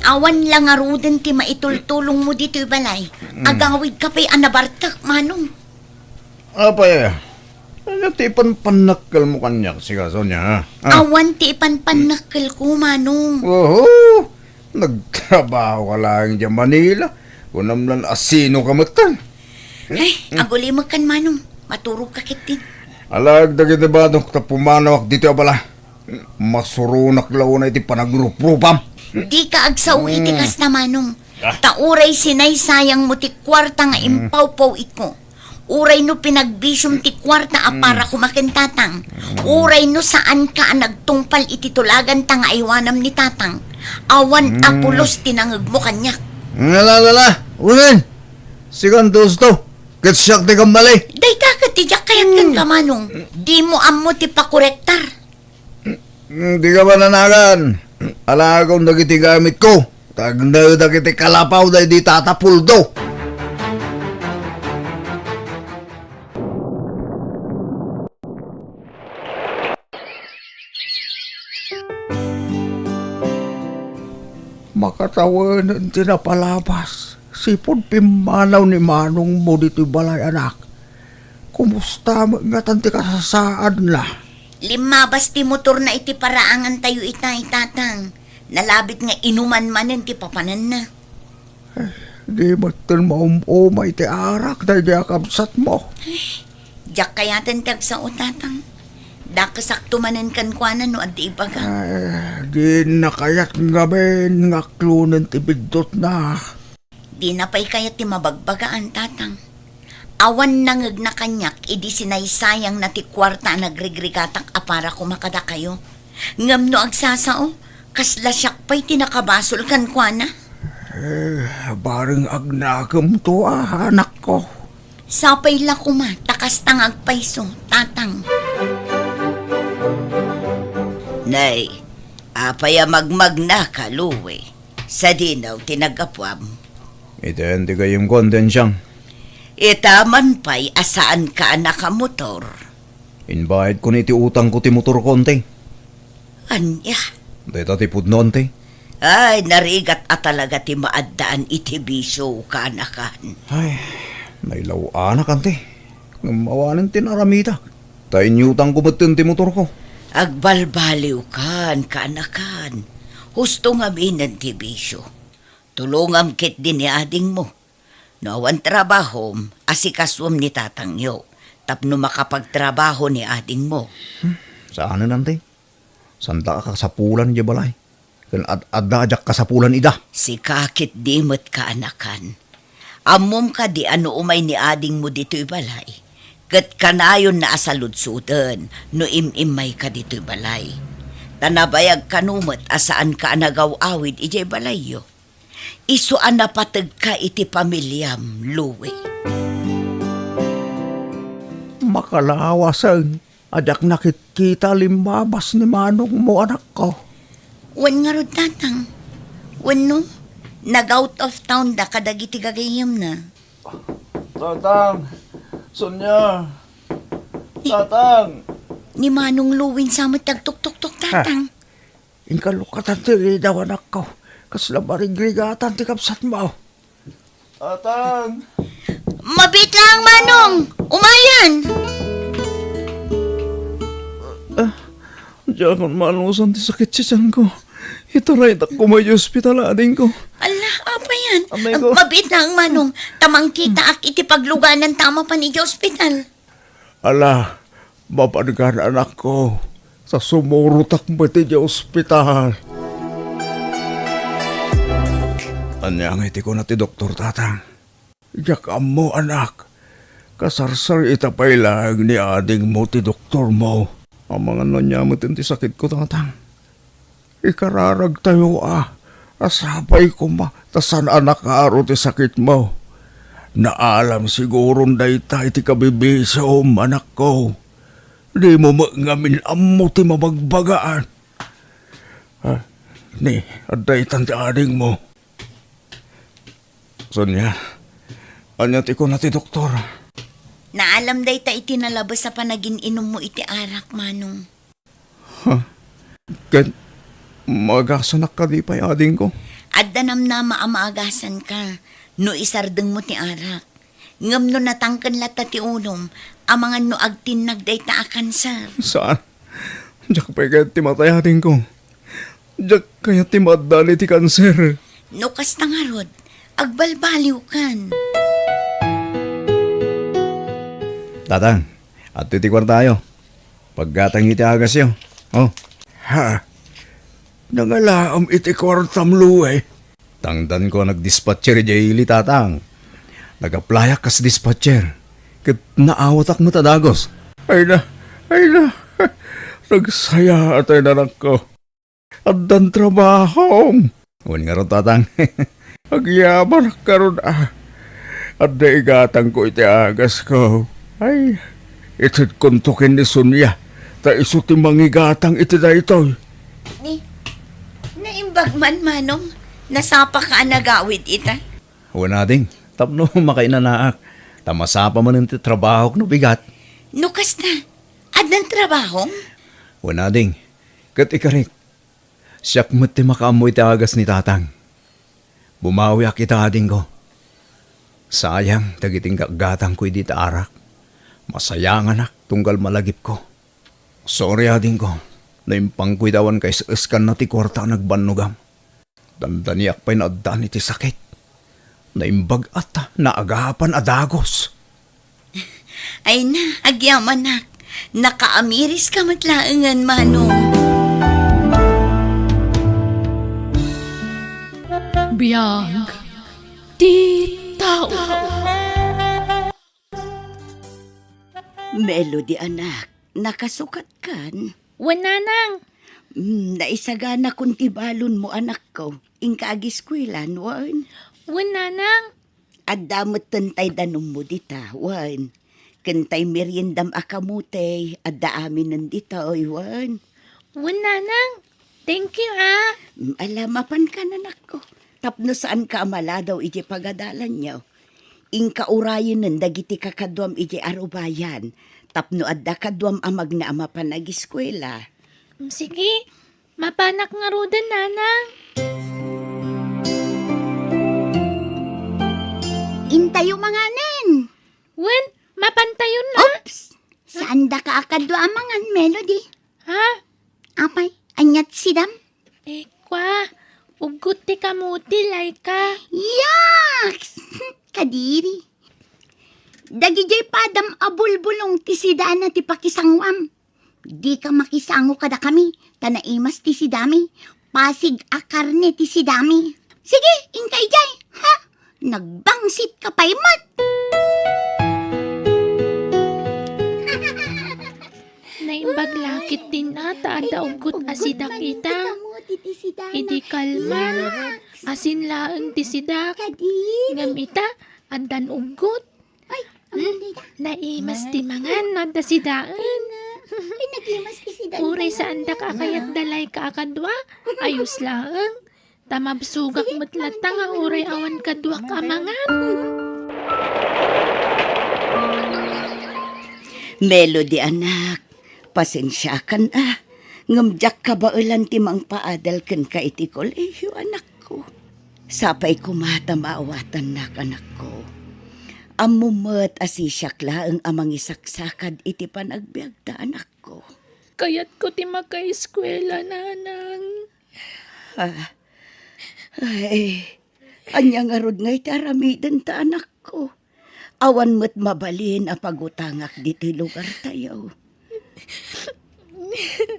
Awan lang aruden ti maitultulong mo dito balay. Agawid ka pa'y anabartak, manong. Apay, natipan panakal mo kanyak si Sonya, ha? Awan ti ipanpanakil ko, manong. Oo, nagtrabaho ka lang dyan Manila. Kunamlan asino ka matan. Ay, aguli mo kan, manong. Maturog ka kitin. Alag dagit na ba nung tapumanawak dito abala? Masurunak law na iti panagrupropam. Di ka agsaw itikas na, manong. Tauray sinay sayang mo ti kwarta nga impaw-paw iko. Uray no pinagbisyong ti kwarta para kumakin tatang. Uray no saan ka nagtungpal iti tulagan ta nga iwanam ni tatang. Awan apulos tinangag mo kanyak. Nalalala, unin! Sigantos to, katsyak di kamali. Day kakat ti jak kayat kan ka, manong. Di mo ammo ti pakorektar. Di ka ba nanagan? Alagaw nagiti gamit ko. Tagna nagiti kalapaw na di tatapuldo. Makatawanan tinapalabas. Sipon pimanaw ni Manong mo dito'y balay anak. Kumusta nga tanti kasasaan la? Limabas ti motor na iti paraangan tayo itay tatang. Nalabit nga inuman manen ti papanan na. Di matan maumumay ti arak na di akabsat mo. Diyak kayatan tag sa utatang. Dakasakto manen kan kuanan no at ibaga. Di na kayat ngamin nga klunan ti bigdot na. Di na pa'y kayat ti mabagbagaan tatang. Awan nangag na kanyak, idi sinaysayang na ti kwarta nagrigrigatak apara kumakada kayo. Ngam no agsasao, kasla siyak pa'y tinakabasol kan kwa na. Bareng agnagam to anak ko. Sapay la kuma, takas tangag paiso, tatang. Nay, apaya magmag na ka, luwe. Sa dinaw tinagapwam. Ito hindi kayong kondensyang. Itaman pa'y asaan ka anak ka motor. Inbayad ko ni ti utang ko ti motor konti. Anya? Dito ti pudnon ti. Ay, narigat at talaga ti maaddaan iti bisyo ka anakan. Ay, nailaw anak ante. Ngamawanan ti naramita. Tayo utang ko matin ti motor ko. Agbalbaliw kan ka anakan. Husto nga minan ti bisyo. Tulungam kit din ni ading mo. No awan trabaho, asikaswam ni tatangyo. Tapno makapagtrabaho ni ading mo. Saan na nante? Santa ka kasapulan di balay. Kan adajak kasapulan ida. Si kakit dimot ka anakan. Amom ka di ano umay ni ading mo dito'y balay. Kat kanayon na asaludsudan, no imimay ka dito'y balay. Tanabayag kanumot asaan ka anagaw-awid ijay balay yo. Isuan na patag ka iti pamilyam, luwi. Makalawasan, adak nakikita limabas ni Manong mo anak ko. Wan nga rod tatang. Wan no? Nag-out of town da kadagiti gagayam na. Tatang! Sonya! Tatang! Ni Manong luwin sa matagtuk-tuk-tuk tatang. Inkalukatan ti daw anak ko. Kasla marigrigatan ti kapsat mo. Tatang! Mabit lang, Manong! Umayan! Diyan kung malusan ti sakit siya ko. Itaray tak ko may hospital ading ko. Ala, apa yan? Amay ko. Mabit na ang manong. Tamang kita ak iti pagluganan tama pa ni hospital. Ala, mapadgan anak ko. Sa sumurutak mo ti di ospital. Anyang iti ko na ti doktor tatang. Yak mo anak. Kasarsar itapay lang ni ading mo ti doktor mo. Ang mga nanyamot ti sakit ko tatang. Ikararag tayo asapay ko ma. Tasan anak aro ti sakit mo. Naalam siguro dayta iti kabibisom anak ko. Di mo ngamin amo ti mabagbagaan. Ni, aday tanti ading mo. Sonya, anya ti ko na ti doktor. Naalam day ta iti nalabas sa panagin inom mo iti arak, manong. Ken, magasanak ka di pa'y ading ko. Addanam na maamaagasan ka. No isardeng mo ti arak. Ngam no natangkan lata ti unom. Amangan no agtinag day ta akansar. Saan? Diyak pa'y kaya ti matay ading ko. Diyak kaya ti madali ti kanser. No kastangarod. Agbalbaliw kan. Tatang, at titikwar tayo. Paggatang iti agas yo. Oh, Ha? Nangalaam iti kwartam luwe. tangdan ko nagdispatcher jayili tatang. Nagaplayak kas dispatcher. Kat naawatak mo tadagos. Ay na. Nagsaya atay nanak ko. Addan trabaho. Uwan nga ron tatang. Agyaman karon Adda igatang ko iti agas ko. Ay, itit kuntukin ni Sonia. Ta iso ti mangigatang iti daytoy. Ni, naimbag man, manong. Nasapa ka nagawid ita. Uwan nating. Tapno makainanaak. Tamasapa man ng trabaho no bigat. No kasta, adnan trabaho? Uwan nating. Kat ikarik. Siyak mo't ti makaamoy ti agas ni tatang. Bumawi ak ita ading ko. Sayang, tagiting gatang ko iti arak. Masayang anak, tunggal malagip ko. Sorry ading ko, naimpang ko itawan kay iskan na ti kwarta nagbanugam. Dandaniak pa'y naaddan iti sakit. Naimbag ata, naagapan adagos. Ay na, agyaman nak. Nakaamiris ka matlaangan, manong. Biyag, ti tao. Melody, anak. Nakasukat kan? Wananang, Naisagana kung tibalon mo, anak ko. Ingkaagiskwilan, wan. wananang. At damot tantay danom mo dita, wan. Kantay meriendam akamute, at daamin nandita, oy, wan. Wananang. Thank you, ah. Alamapan ka, anak ko. Tapno saan ka amala daw iti pagadalan niyo. Ingkaurayon ng dagiti kakadwam iti arubayan. Tapno adda kadwam amag na ama panagiskwela. Sige, mapanak nga rudan, nanang. Intayo mga nen. Wen, mapantayon na. Oops! Saan da ka akadwa amangan, Melody? Ha? Apay, anyat sidam? Kwa, ugot ti kamuti, Laika. Yaks! Kadiri. Dagijay padam abulbulong ti sidana ti pakisangwam. Di ka makisango kada kami, tanaimas ti sidami. Pasig akarne ti sidami. Sige, inkay jay, ha? Nagbangsit ka pa'y mat. Naimbag lakit din ata ada ugot asida kita. Idi kalman, asin laeng ti sidak. Ngam ita, andan ugot. Naimas ti mangan, nada sidaan. Uray sa andak akayat dalay ka akadwa, ayos laeng. Tamabsugak matlatang ang uray awan kadwa ka mangan. Melody, anak. Pasensya kan Ngamjak ka ba ulan ti mang paadal kan ka iti kolehiyo, anak ko. Sapay kumata maawatan na anak ko. Amumat asisyak laeng amang isaksakad iti panagbiagda, anak ko. Kayat ko ti makaeskwela, nanang. Ay, anya nga rod nga iti aramidan ta anak ko. Awan mo't mabalin a pagutangak diti lugar tayo.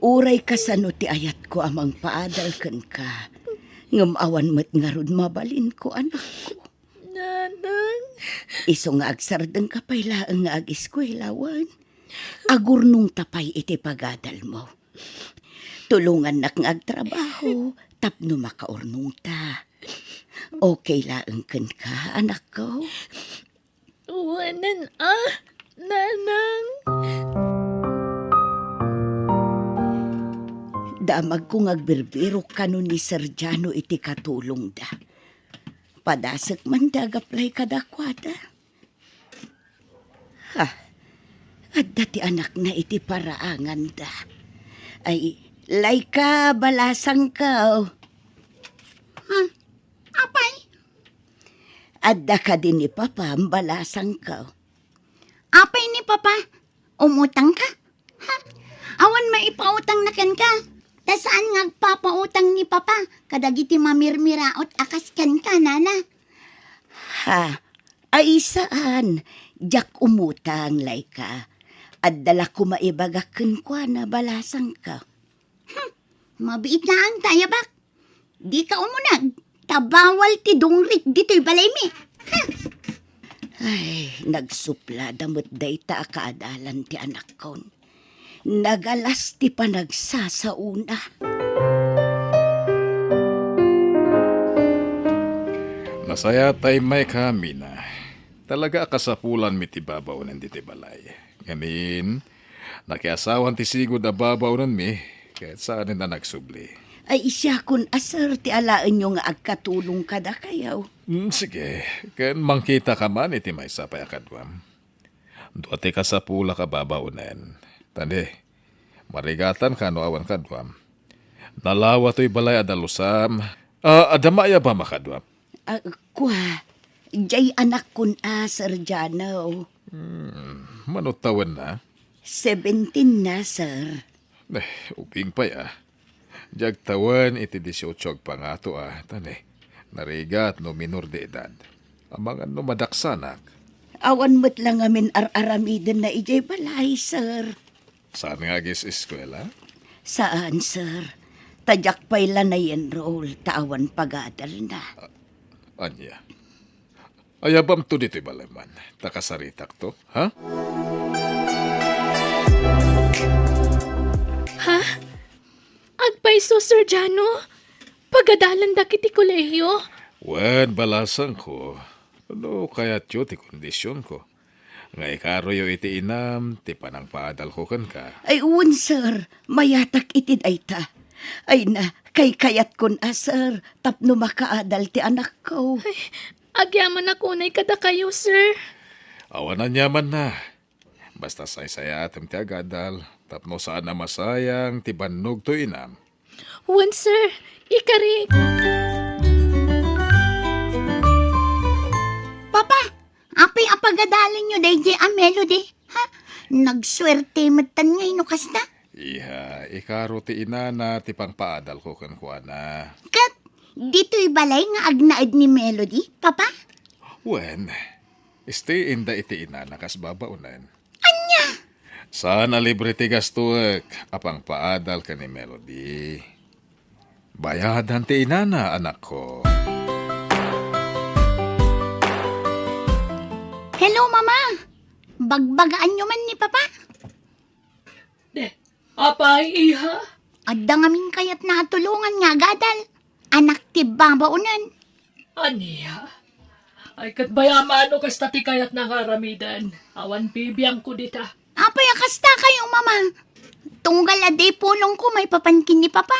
Uray kasano ti ayat ko amang paadal ken ka. Ngem awan mo't nga rod mabalin ko anak ko. Nanang. Iso nga agsardeng kapaylaang nga ag-eskwelawan. Agurnong tapay iti pagadal mo. Tulungan nak nga agtrabaho, tapno makaurnong ta. Okay laang ken ka, anak ko. Wanan nanang. Damag kong agbirbiro kano ni Sergiano iti katulong da. Padasek man dagaplay kadakwada. At dati anak na iti paraangan da. Ay, Laika, balasang ka. Apay? Adda ka din ni Papa, ang balasang ka. Apay ni Papa? Umutang ka? Ha? Awan maipautang na kan ka? Ta saan nga papautang ni Papa? Kadagiti mamirmiraot akas kan ka, nana. Ha? Ay saan? Jak umutang, Laika. At dala ko maibagakin kwa na balasang ka. Mabiit na ang tayabak. Di ka umunag. Tabawal ti dungrik dito'y balay mi. Ay, nagsupla damot day ta kaadalan ti anak ko. Nagalas ti pa nagsasauna. Nasaya tay may kami na. Talaga akasapulan mi ti babaw ng diti balay. Ngamin, nakiasawan ti sigod na babaw ng mi, kahit saan na nagsubli. Ay siya kun asar ti alaan nyo nga agkatulong kada kayaw. Sige, kan mangkita ka man iti may sapay akadwam. Duwate ka sa pula ka babaunan. Tandi, marigatan ka no awan kadwam. Nalawa to'y balay adalusam. Adamaya ba makadwam? Kwa, jay anak kun Sergiano. Manutawan na. 17 na, sir. Uping pa ya. Jagtawan iti 18 pa nga to Tani, narigat no minor de edad. Amang ano madaksanak. Awan mo't lang amin ar-aramiden na ijay balay, sir. Saan nga gis eskwela? Saan, sir? Tadyak pa'y na enroll, tawan pagadal na. Anya. Ayabam to dito'y balaman. Takasaritak to, ha? Ha? Agpaiso, Sergiano? Pagadalan da kiti kolehiyo? Wen, balasan ko. Ano kaya tiyo ti kondisyon ko? Nga ikaroyo iti inam, ti panang paadal ko kan ka. Ay, un, sir. Mayatak itid ay ta. Ay na, kay kayat kun sir. Tapno makaadal ti anak ko. Ay, agyaman ako na kada kayo, sir. Awan na nyaman na. Basta say-saya atam ti agadal. Tapno saan na masayang ti bannog to inam. Wan, sir. Ikari. Papa, apay apagadalin nyo day a melody. Ha? Nagswerte matan ngay no kasta. Iha, ikaro ti inana ti pangpaadal ko kan kuana. Kat, dito'y balay nga agnaad ni Melody, Papa? Wen, stay in da iti inana kas babaunan. Anya? Sana libre ti gastuek apang paadal ka ni Melody. Bayadan ti inana, anak ko. Hello, Mama. Bagbagaan nyo man ni Papa. Apay, iha? Adda ngamin kayat natulungan nga gadal. Anak ti babaunan. Aniya? Ay, katbayamano kasta ti kayat nakaramidan. Awan bibiyang ko dita. Apay kasta kayo, Mama. Tunggal aday pulong ko may papankin ni Papa.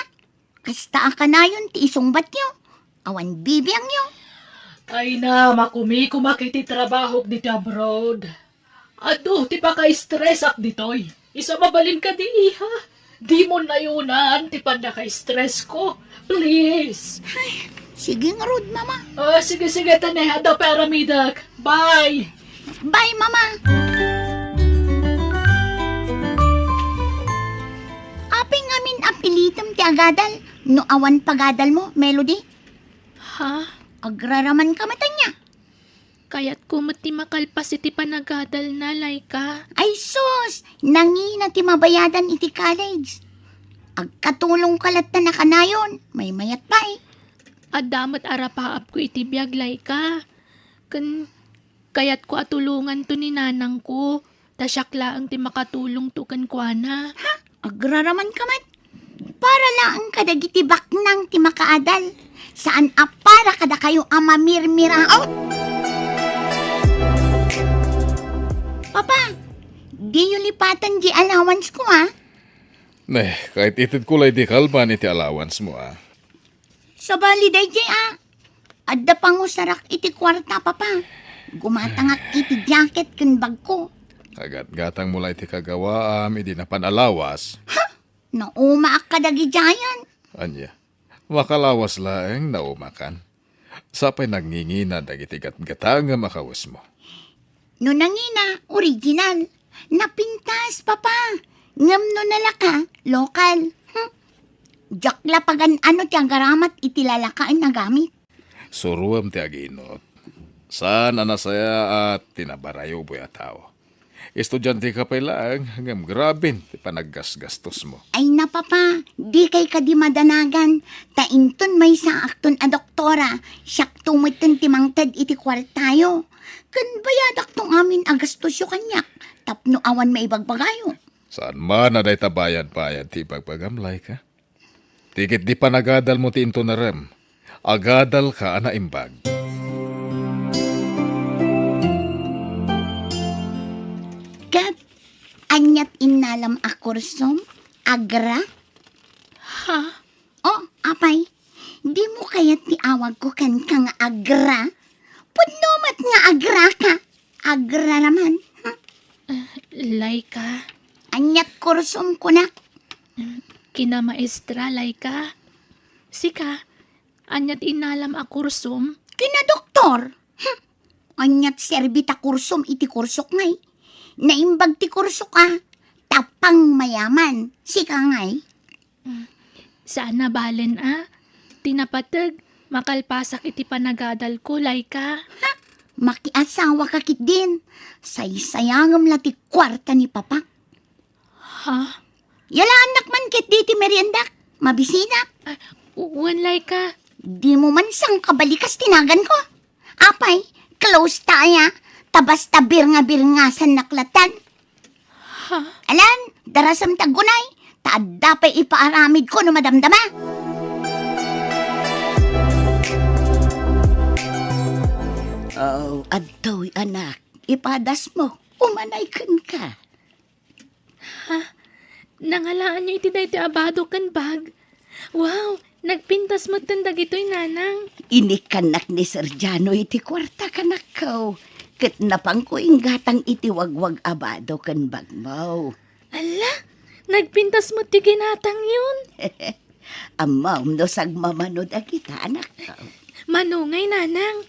Kasta akanayon ti isungbat nyo. Awan bibiyang nyo. Ay na, makiti trabaho dito abroad. Ado, ti pa ka-stress ak ditoy. Isa mabalin ka di, iha. Di mo na yunan, ti pa ka-stress ko. Please. Ay, sige nga rod, Mama. Sige, tane. Ado, paramidak. Bye. Bye, Mama. Apay ngamin apilitam ti agadal. No awan pagadal mo, Melody. Ha? Agraraman ka mata niya. Kaya't kumati makalpas iti panagadal na, Laika. Ay sus, nangina ti mabayadan iti college. Agkatulong kalat na nakanayon, may mayat pa eh. Adamat arapaap ko iti biyag, Laika. Kaya't ko atulungan to ni nanang ko. Tasyakla ang ti makatulong to kan kuana. Agraraman ka mat. Para lang kadagiti baknang ti makaadal. Saan para kada kayo ang mamirmiraot? Papa, di yung lipatan di allowance ko ha. Kahit itid kulay di kalban iti allowance mo Sa baliday di Adda pang usarak iti kwarta, papa. Gumatangak iti jacket ken bag ko. Kagat-gatang mula iti kagawaam, idi na panalawas. Nauma ak kadagi jayan. Anya, makalawas laeng naumakan. Sapay nagngingina dagiti gat-gatang nga makawas mo. No nangina, original. Napintas, papa. Ngam no nalaka, lokal. Jakla pagan ano tiyang garamat itilalakaan na gamit. Suruam ti aginot. Saan anasaya at tinabarayo buya tao. Estudyante ka pa lang, ngam grabin, ti panaggasgastos mo. Ay na papa, di kay kadi madanagan. Tainton may sa akton a doktora. Siyak tumitin timangtad iti kwartayo. Kan bayadak tong amin agastos yo kanyak. Tapno awan maibagbagayo. Saan man na day tabayad-bayad ti pagpagamlay ka? Tikit di panagadal mo ti into na rem. Agadal ka ana imbag. Kat, anyat inalam a kursom, agra? Ha? Oh, apay, di mo kaya't tiawag ko kan kang agra? Pudnomat nga agra ka. Agra naman. Laika. Anyat kursom ko na. Kina maestra, Laika. Sika, anyat inalam a kursum. Kina doktor. Anyat serbita kursom iti kursok ngay. Naimbag ti kursok tapang mayaman. Sika ngay. Saan na balen Tinapatag, makalpasak iti panagadal ko, Laika. Makiasawa ka kit din. Say-sayangam la ti kwarta ni papa. Ha? Yala anak man kit di ti meriendak. Mabisina. Uwan, Laika. Di mo man sang kabalikas tinagan ko. Apay, close taya. Tabas tabir nga birngasan naklatan. Ha? Alan, darasam tagunay. Taadda pa'y ipaaramid ko no madamdama. Oh, adtoy anak. Ipadas mo. Umanay kan ka. Nangalaan niyo iti dahi ti abado kan bag. Wow, nagpintas mo tandag ito'y nanang. Inikanak ni Sergiano iti kwarta kanak ko. Kat napang ko ingatang iti wagwag abado kan bagmaw. Ala, nagpintas mo ti ginatang yun. Amaw no sagmamanod kita anak ko. Manungay, nanang.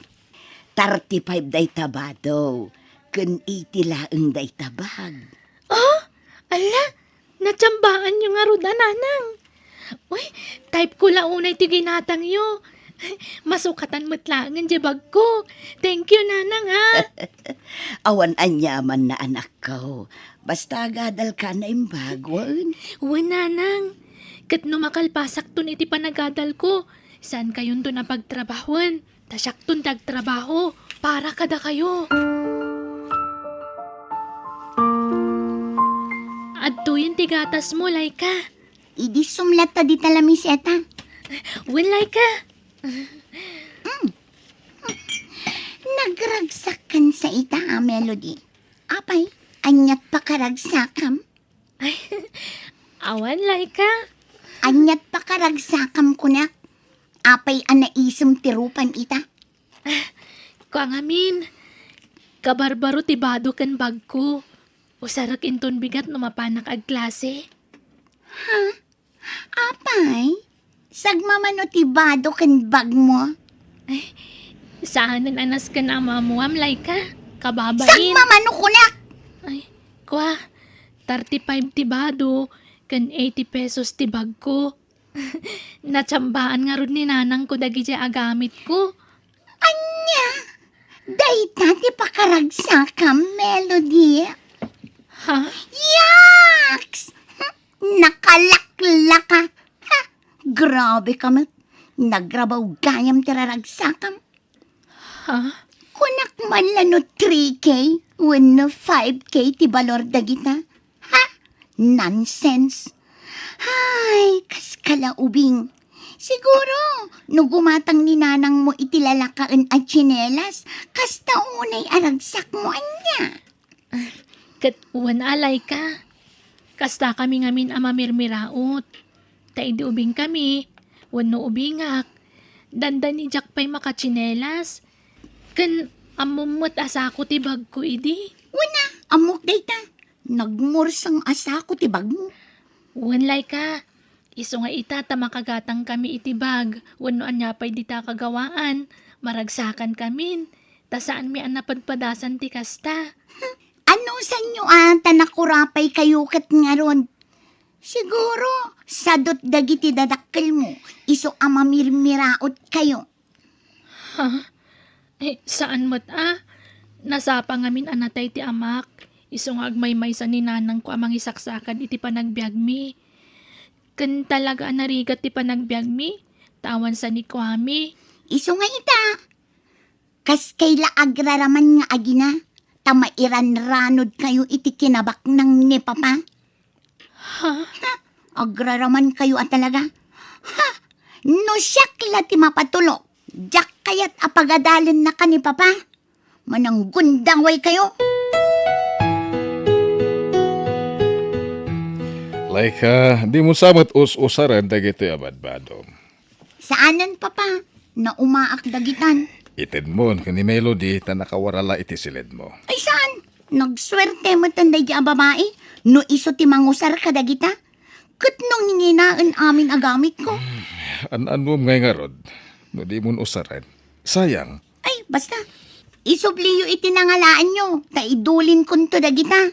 35 day tabado. Kun 80 laeng day tabag. Oh, ala, natsambaan nyo nga ruda, nanang. Uy, type ko launay ti ginatang yo. Masukatan mo't lang ang jabag ko. Thank you, nanang, Awan anyaman na anak ko. Basta gadal ka na imbagwan. Uwan, nanang. Kat numakalpasak to iti panagadal ko. Saan kayon to napagtrabahuan? Tasyak to tagtrabaho. Para kada kayo. Adto yung tigatas mo, Laika. Idi sumlat ta di talamiseta. Uwan, Laika. Nagragsakan sa ita Melody. Apay, anyat pa karagsakam. Awan, Laika. Anyat pa karagsakam kunak. Apay anaisem tirupan ita. Kuang amin. Kabarbaro tibado kan bag ko. Usarak inton bigat no mapanak ag klase. Apay, sagmamano tibado kan bag mo. Saan anas ka na mamuam, Laika? Kababain. Sagmamano kunak. Ay, kwa, 35 tibado, kan 80 pesos tibag ko. Natsambaan nga ron ni nanang ko dagi di agamit ko. Anya, dahil ti pakaragsa ka, Melody. Ha? Yaks! Nakalakla ka. Ha? Grabe ka, Met. Nagrabaw gayam tiraragsakam. Ha? Kunak man lano 3K, wano 5K ti balor dagita. Ha? Nonsense. Hay, kas kalaubing. Siguro, no gumatang ni nanang mo itilalakaan at tsinelas, kas taunay aragsak mo anya. Kat uwan alay ka. Kasta kami ngamin amamirmiraot. Taidi ubing kami. Wano ubingak. Dandan ni Jack pa'y makatsinelas. Kan amumot asako ti bag ko idi. Wana, amok dayta. Nagmursang asako ti bag mo. Wanlay ka. Iso nga ita makagatang kami itibag. Wano anyapay di ta kagawaan. Maragsakan kamin. Ta saan mi anapadpadasan ti kasta. Ano sa inyo ata nakurapay kayo kat nga ron? Siguro, sadot dagiti dadakkel mo. Iso amamirmiraot kayo. Saan mo't Nasapa ngamin anatay ti amak. Iso nga agmaymay sa ninanang ko amang isaksakan iti panagbiag mi. Kan talaga narigat ti panagbiag mi. Tawan sa ni Kwame. Iso nga ita. Kas kayla agraraman nga agina. Tamairan-ranod kayo iti kinabak ng ni Papa. Ha? Agraraman kayo at talaga. Ha? No siyakla ti mapatulo. Diyak kayat apagadalan na ka ni Papa. Manang gundangway kayo. Laika, di mo samat us-usaran dagito abadbadom. Saanan, Papa? Na umaak dagitan. Itin mo ni Melody ta nakawarala iti silid mo. Ay saan? Nagswerte mo tanday di ang babae. No iso ti mangusar ka dagita. Kat nung ninginaan amin agamit ko. An-anwom ngay nga rod, no di mo usaran. Sayang, Ay, basta. Isubliyo iti nangalaan nyo. Taidulin kunto dagita.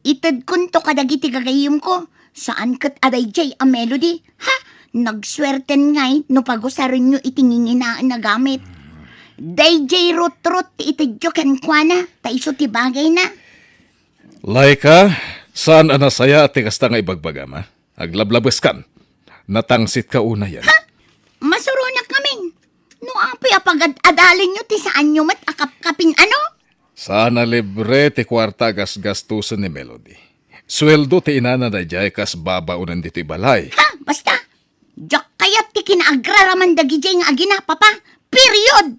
Itad kunto kadagiti gagayim ko. Saan kat aday jay a Melody? Ha? Nagswerten ngay no pagusarin nyo iti nginginaan na gamit. DJ rot-rot ti itadyo ken kuana. Taiso ti bagay na. Laika, saan anasaya at tikasta nga ibagbagama? Aglablabas kan. Natangsit ka una yan. Masuro na kaming. No apoy apag-adalin nyo ti saan nyo mat akap-kaping ano? Sana libre ti kwarta gas-gastusan ni Melody. Sweldo ti inana na jay kas babaunan dito balay. Ha? Basta. Diyak kayat ti kinaagraraman dagi jay nga agina, Papa. Period!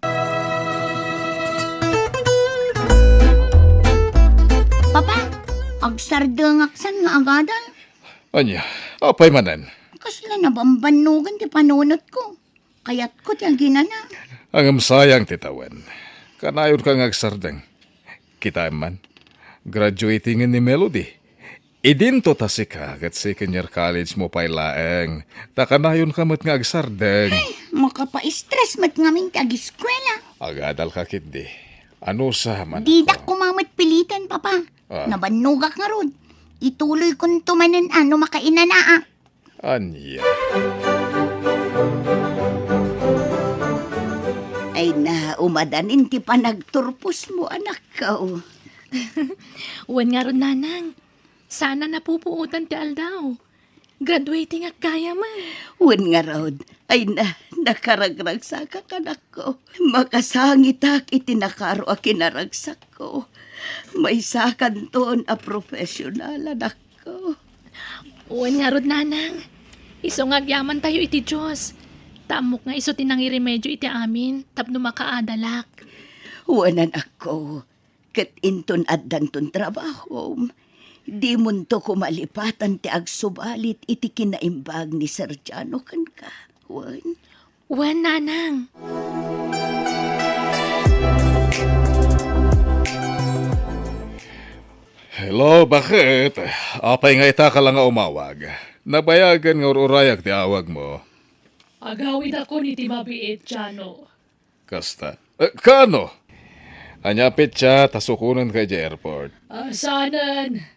Papa, agsardangaksan nga agadal. Anya, apay manan. Kasla na bambanugan ti panunot ko. Kayat ko ti ginana. Ang sayang titawan. Kanayon ka ngagsardang. Kita man, graduating ni Melody. Idinto ta si ka kat second year college mo pa'y laeng. Takanayon ka mat nga agsardang. Makapa-stress mat ngaming ti ag-eskwela. Agadal ka kindi. Ano sa man Didak kumamat pilitan, Papa. Nabanugak nga rod. Ituloy kong tumanan ano makainanaa. Anya. Ay na, umadanin ti panagturpos mo, anak ko. Uwan nga ron nanang. Sana napupuutan ti aldaw. Graduating at kaya man. Wen nga raod, ay na, nakaragragsak ka, anak ko. Makasangit ak itinakaro a kinaragsak ko. May sakan toon a profesional, anak ko. Uwan nga ron nanang. Iso nga agyaman tayo iti Diyos. Tamok nga iso tinangiremedyo iti amin. Tapno makaadalak. Wanan ako, kat inton addanton trabaho. Di munto ko malipatan ti agsubalit iti kinaimbag ni Sergiano kan ka. Wan. Uwan nanang. Hello, bakit? Apay nga ita ka lang nga umawag. Nabayagan nga ururayak ti awag mo. Agawid ako ni Timabiit, Chano. Kasta. Kano? Anyapit siya, tasukunan kay di airport. Sanan.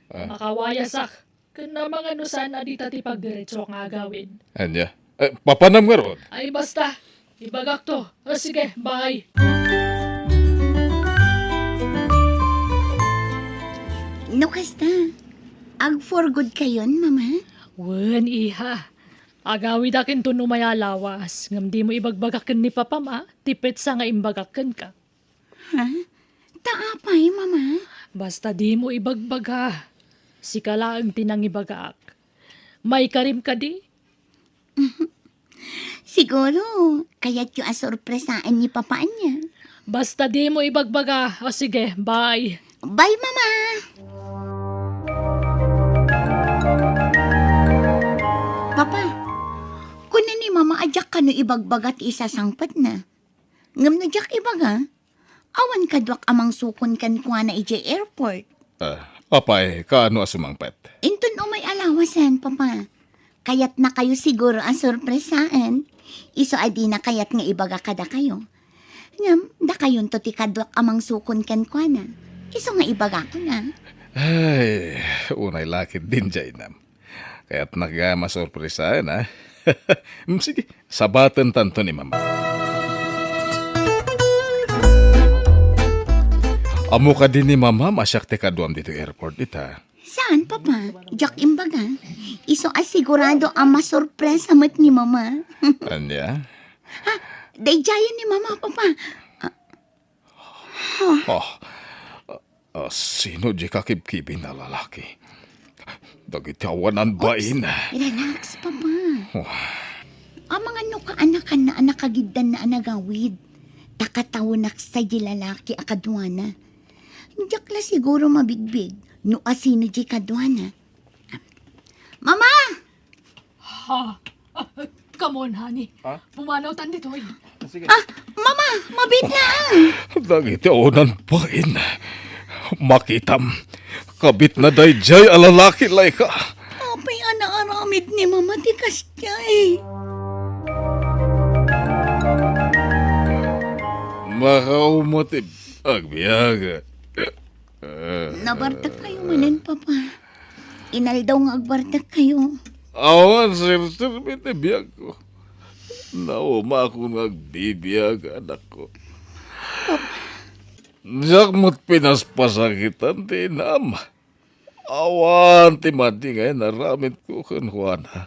Makawayasak. Kana mga no sana di tati pagdiretso nga gawin. Anya? Papanam nga ron. Ay basta, ibagak to. O sige, bye. No, kasta. Ag for good kayon, mama. Wen, iha. Agawid akin to numaya lawas. Ngam di mo ibagbagakan ni papa ma, tipit sa nga imbagakan ka. Ha? Taapay, mama. Basta di mo ibagbaga. Si kala ang tinangibagaak. May karim ka di? Siguro, kaya't yung asorpresaan ni papa niya. Basta di mo ibagbaga. O sige, bye. Bye, mama! Papa, kuna ni mama ajak ka no ibagbagat isa sangpat na. Ngam na jak ibaga, awan kadwak amang sukon kan kuha na ije airport. Apay, kaano asumangpet? Intun o may alawasan, papa. Kayat na kayo siguro ang sorpresaan. Iso adi na kayat nga ibaga kada kayo. Ngam, da kayon to ti kadwak amang sukon kan kuha na. Iso nga ibaga ko na. Ay, unay lakit din dyan nam. Kaya't nagmasorpresahan ha. Sige, sabatan tanto ni mama. Amo ka din ni mama, masyak te kaduam dito airport dita. Saan, papa? Jak imbaga. Iso asigurado ang masorpresa mat ni mama. Anya? Dayjayan ni mama, papa. Sino di kakibkibin na lalaki? Dagitawanan bain. Relax, papa. Ang mga nukaanakan na anakagiddan na anagawid. Takatawanak sa lalaki akadwana. Diyak la siguro mabigbig. No asino di kadwana. Mama! Ha? Come on, honey. Pumanaw tan dito. Mama! Mabit na! Dagitawanan bain. Makitam. Kabit na dayjay alalaki lay ka. Apay ana-aramid ni mama di kastyay. Makaumotib. Agbiyaga. Nabartak kayo manan, papa. Inaldaw nga agbartak kayo. Awan, sir, bitibiyag ko. Nauma ako nagbibiyag, anak ko. Diyak mo't pinaspasakitan, tinam. Awan, timadi ngayon, naramit ko kan Juana.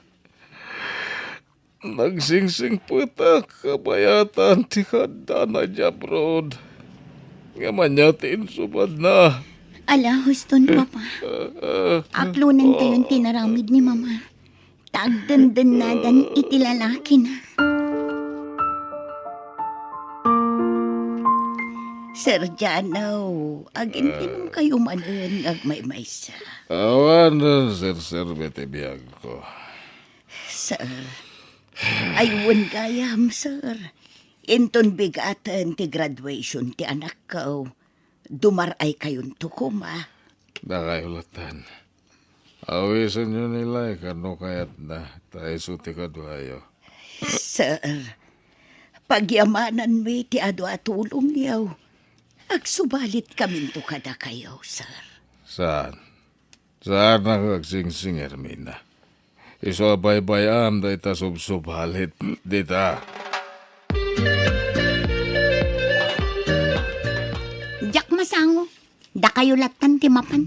Nagsingsing puta, kabayatan, tikada na jabrod. Ngamanyatin, subad na. Ala, huston, papa. Aklunan tayon tinaramid ni mama. Tagdandan na dan itilalaki na. Sir Janaw, agintinong kayo manan agmay-maysa. Awan, sir, bitibiyag ko. Sir, aywan kayam, sir. Inton bigatan ti graduation ti anak ko. Dumaray kayon tukuma. Nakayulatan. Awisan nyo nila, kano kayat na tayo suti ka duhayo. Sir, pagyamanan mi ti ado atulong yaw. Agsubalit kami to kada kayo, sir. Saan? Saan nagagsingsing, Hermina? Iso baybayam da ita subsubalit dita. Jak masango, da kayo latan ti mapan.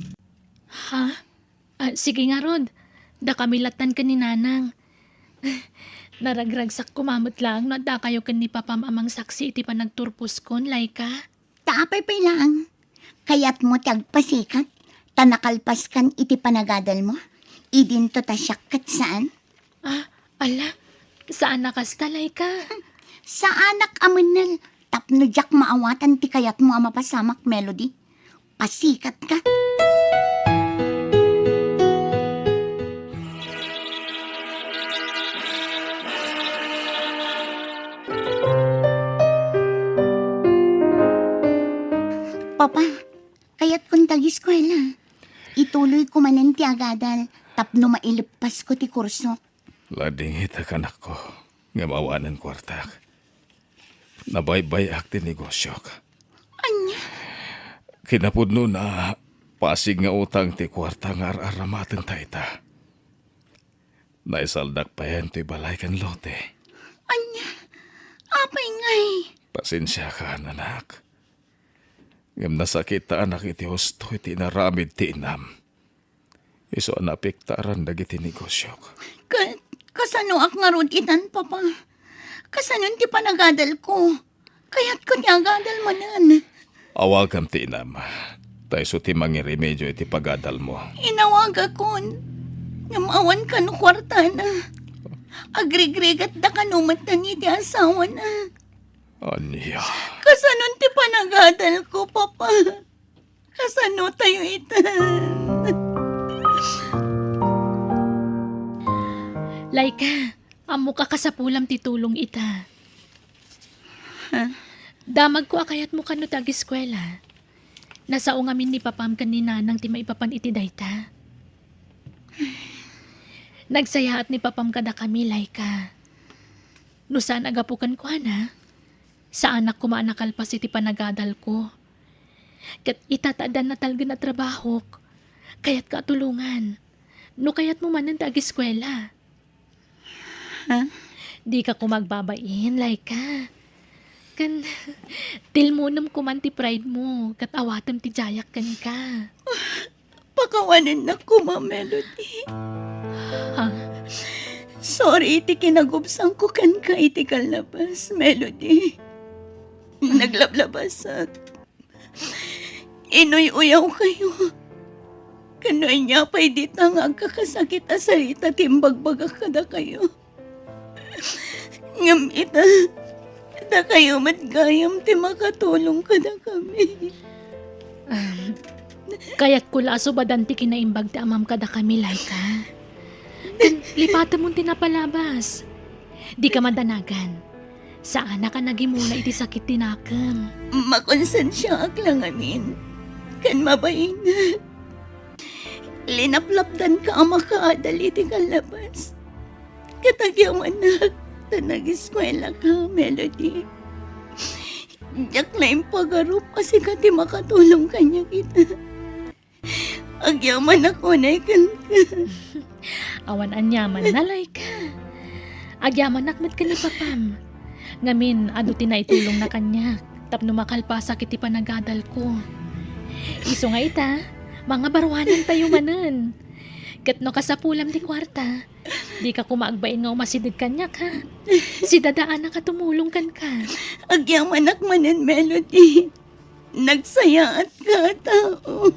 Ha? Sige nga, Rod. Da kami latan ka ni Nanang. Naragragsak kumamot lang, no da kayo kan ni Papa Mamang saksi iti pa nagturpos kon, Laika. Taapay pa lang. Kayat mo tagpasikat, tanakalpas kan iti panagadal mo. Idin to tasyak kat saan? Ala, saan nakasta, Laika? Sa anak amanal, tapno jak maawatan ti kayat mo ama pasamak melody. Pasikat ka. Papa, kayat kong tag-eskwela. Ituloy ko manan ti agadal, tapno mailipas ko ti kurso. Lading ita kanak ko, nga mawanan kwartak. Nabaybay ti negosyo ka. Anya? Kinapudno na pasig nga utang ti kwarta nga araramatin ta ita. Naisaldak pa yan to'y balay kan lote. Anya, apay ngay. Pasensya ka, anak. Ngam nasakit ta anak iti husto iti naramid ti inam. Iso napiktaran dagiti negosyo. Kasano ak nga rod itan, papa? Kasano ti panagadal ko? Kaya't ko ti agadal manan. Awagan ti inam. Tayo so ti mangiremedyo iti pagadal mo. Inawaga kon. Ngamawan ka no kwarta na. Agrigrigat da kanumatan ni ti asawa na. Anya. Kasano ti panagadal ko, papa? Kasano tayo itan? Laika, amo ka kasapulam ti tulong ita. Damag ko akayat mo kano tag-eskwela. Nasao ngamin ni papam kanina nang ti maipapan iti dayta. Nagsayaat ni papam kada kami, Laika. No saan agapukan ko, ana? Sa anak ko maanakalpas iti panagadal ko. Kat itataadan na talaga na trabaho. Kaya't katulungan. No kayat mo man ang tag-eskwela. Di ka ko magbabain, Laika. Kan, tilmunam ko man ti pride mo, kat awatam ti jayak kan ka. Pakawanan na ko, Ma Melody. Ha? Sorry, iti kinagubsang ko kan ka iti kalabas, Melody. Naglablabas at inuy-uyaw kayo. Kanoy niya pa'y di tangag kakasakit asarita timbagbaga kada kayo. Ngam ita, da kayo matgayam ti makatulong kada kami. Kaya't kulaso badan ti kinaimbag ti amam kada kami, Laika. Lipatan mo tinapalabas. Di ka madanagan. Saan ka nagimula iti sakit tinakam? Makonsensya ak lang amin. Kan mabayin. Linaplapdan ka ang makaadal iti kalabas. Katagyaman na nag-eskwela ka, Melody. Diyak na yung pagarup kasi ka ti makatulong kanya kita. Agyaman ako na ikan ka. Awan anyaman na, Laika. Agyaman nakmat ka ni papam. Ngamin, ado tinaitulong na kanya. Tapno makalpasa kiti panagadal ko. Iso nga ita, mga barwanan tayo manan. Kat no kasapulam di kwarta, di ka kumaagbain nga umasidig kanyak ha. Si dadaan na katumulong kan ka. Agyaman akmanan, Melody. Nagsaya at ka tao.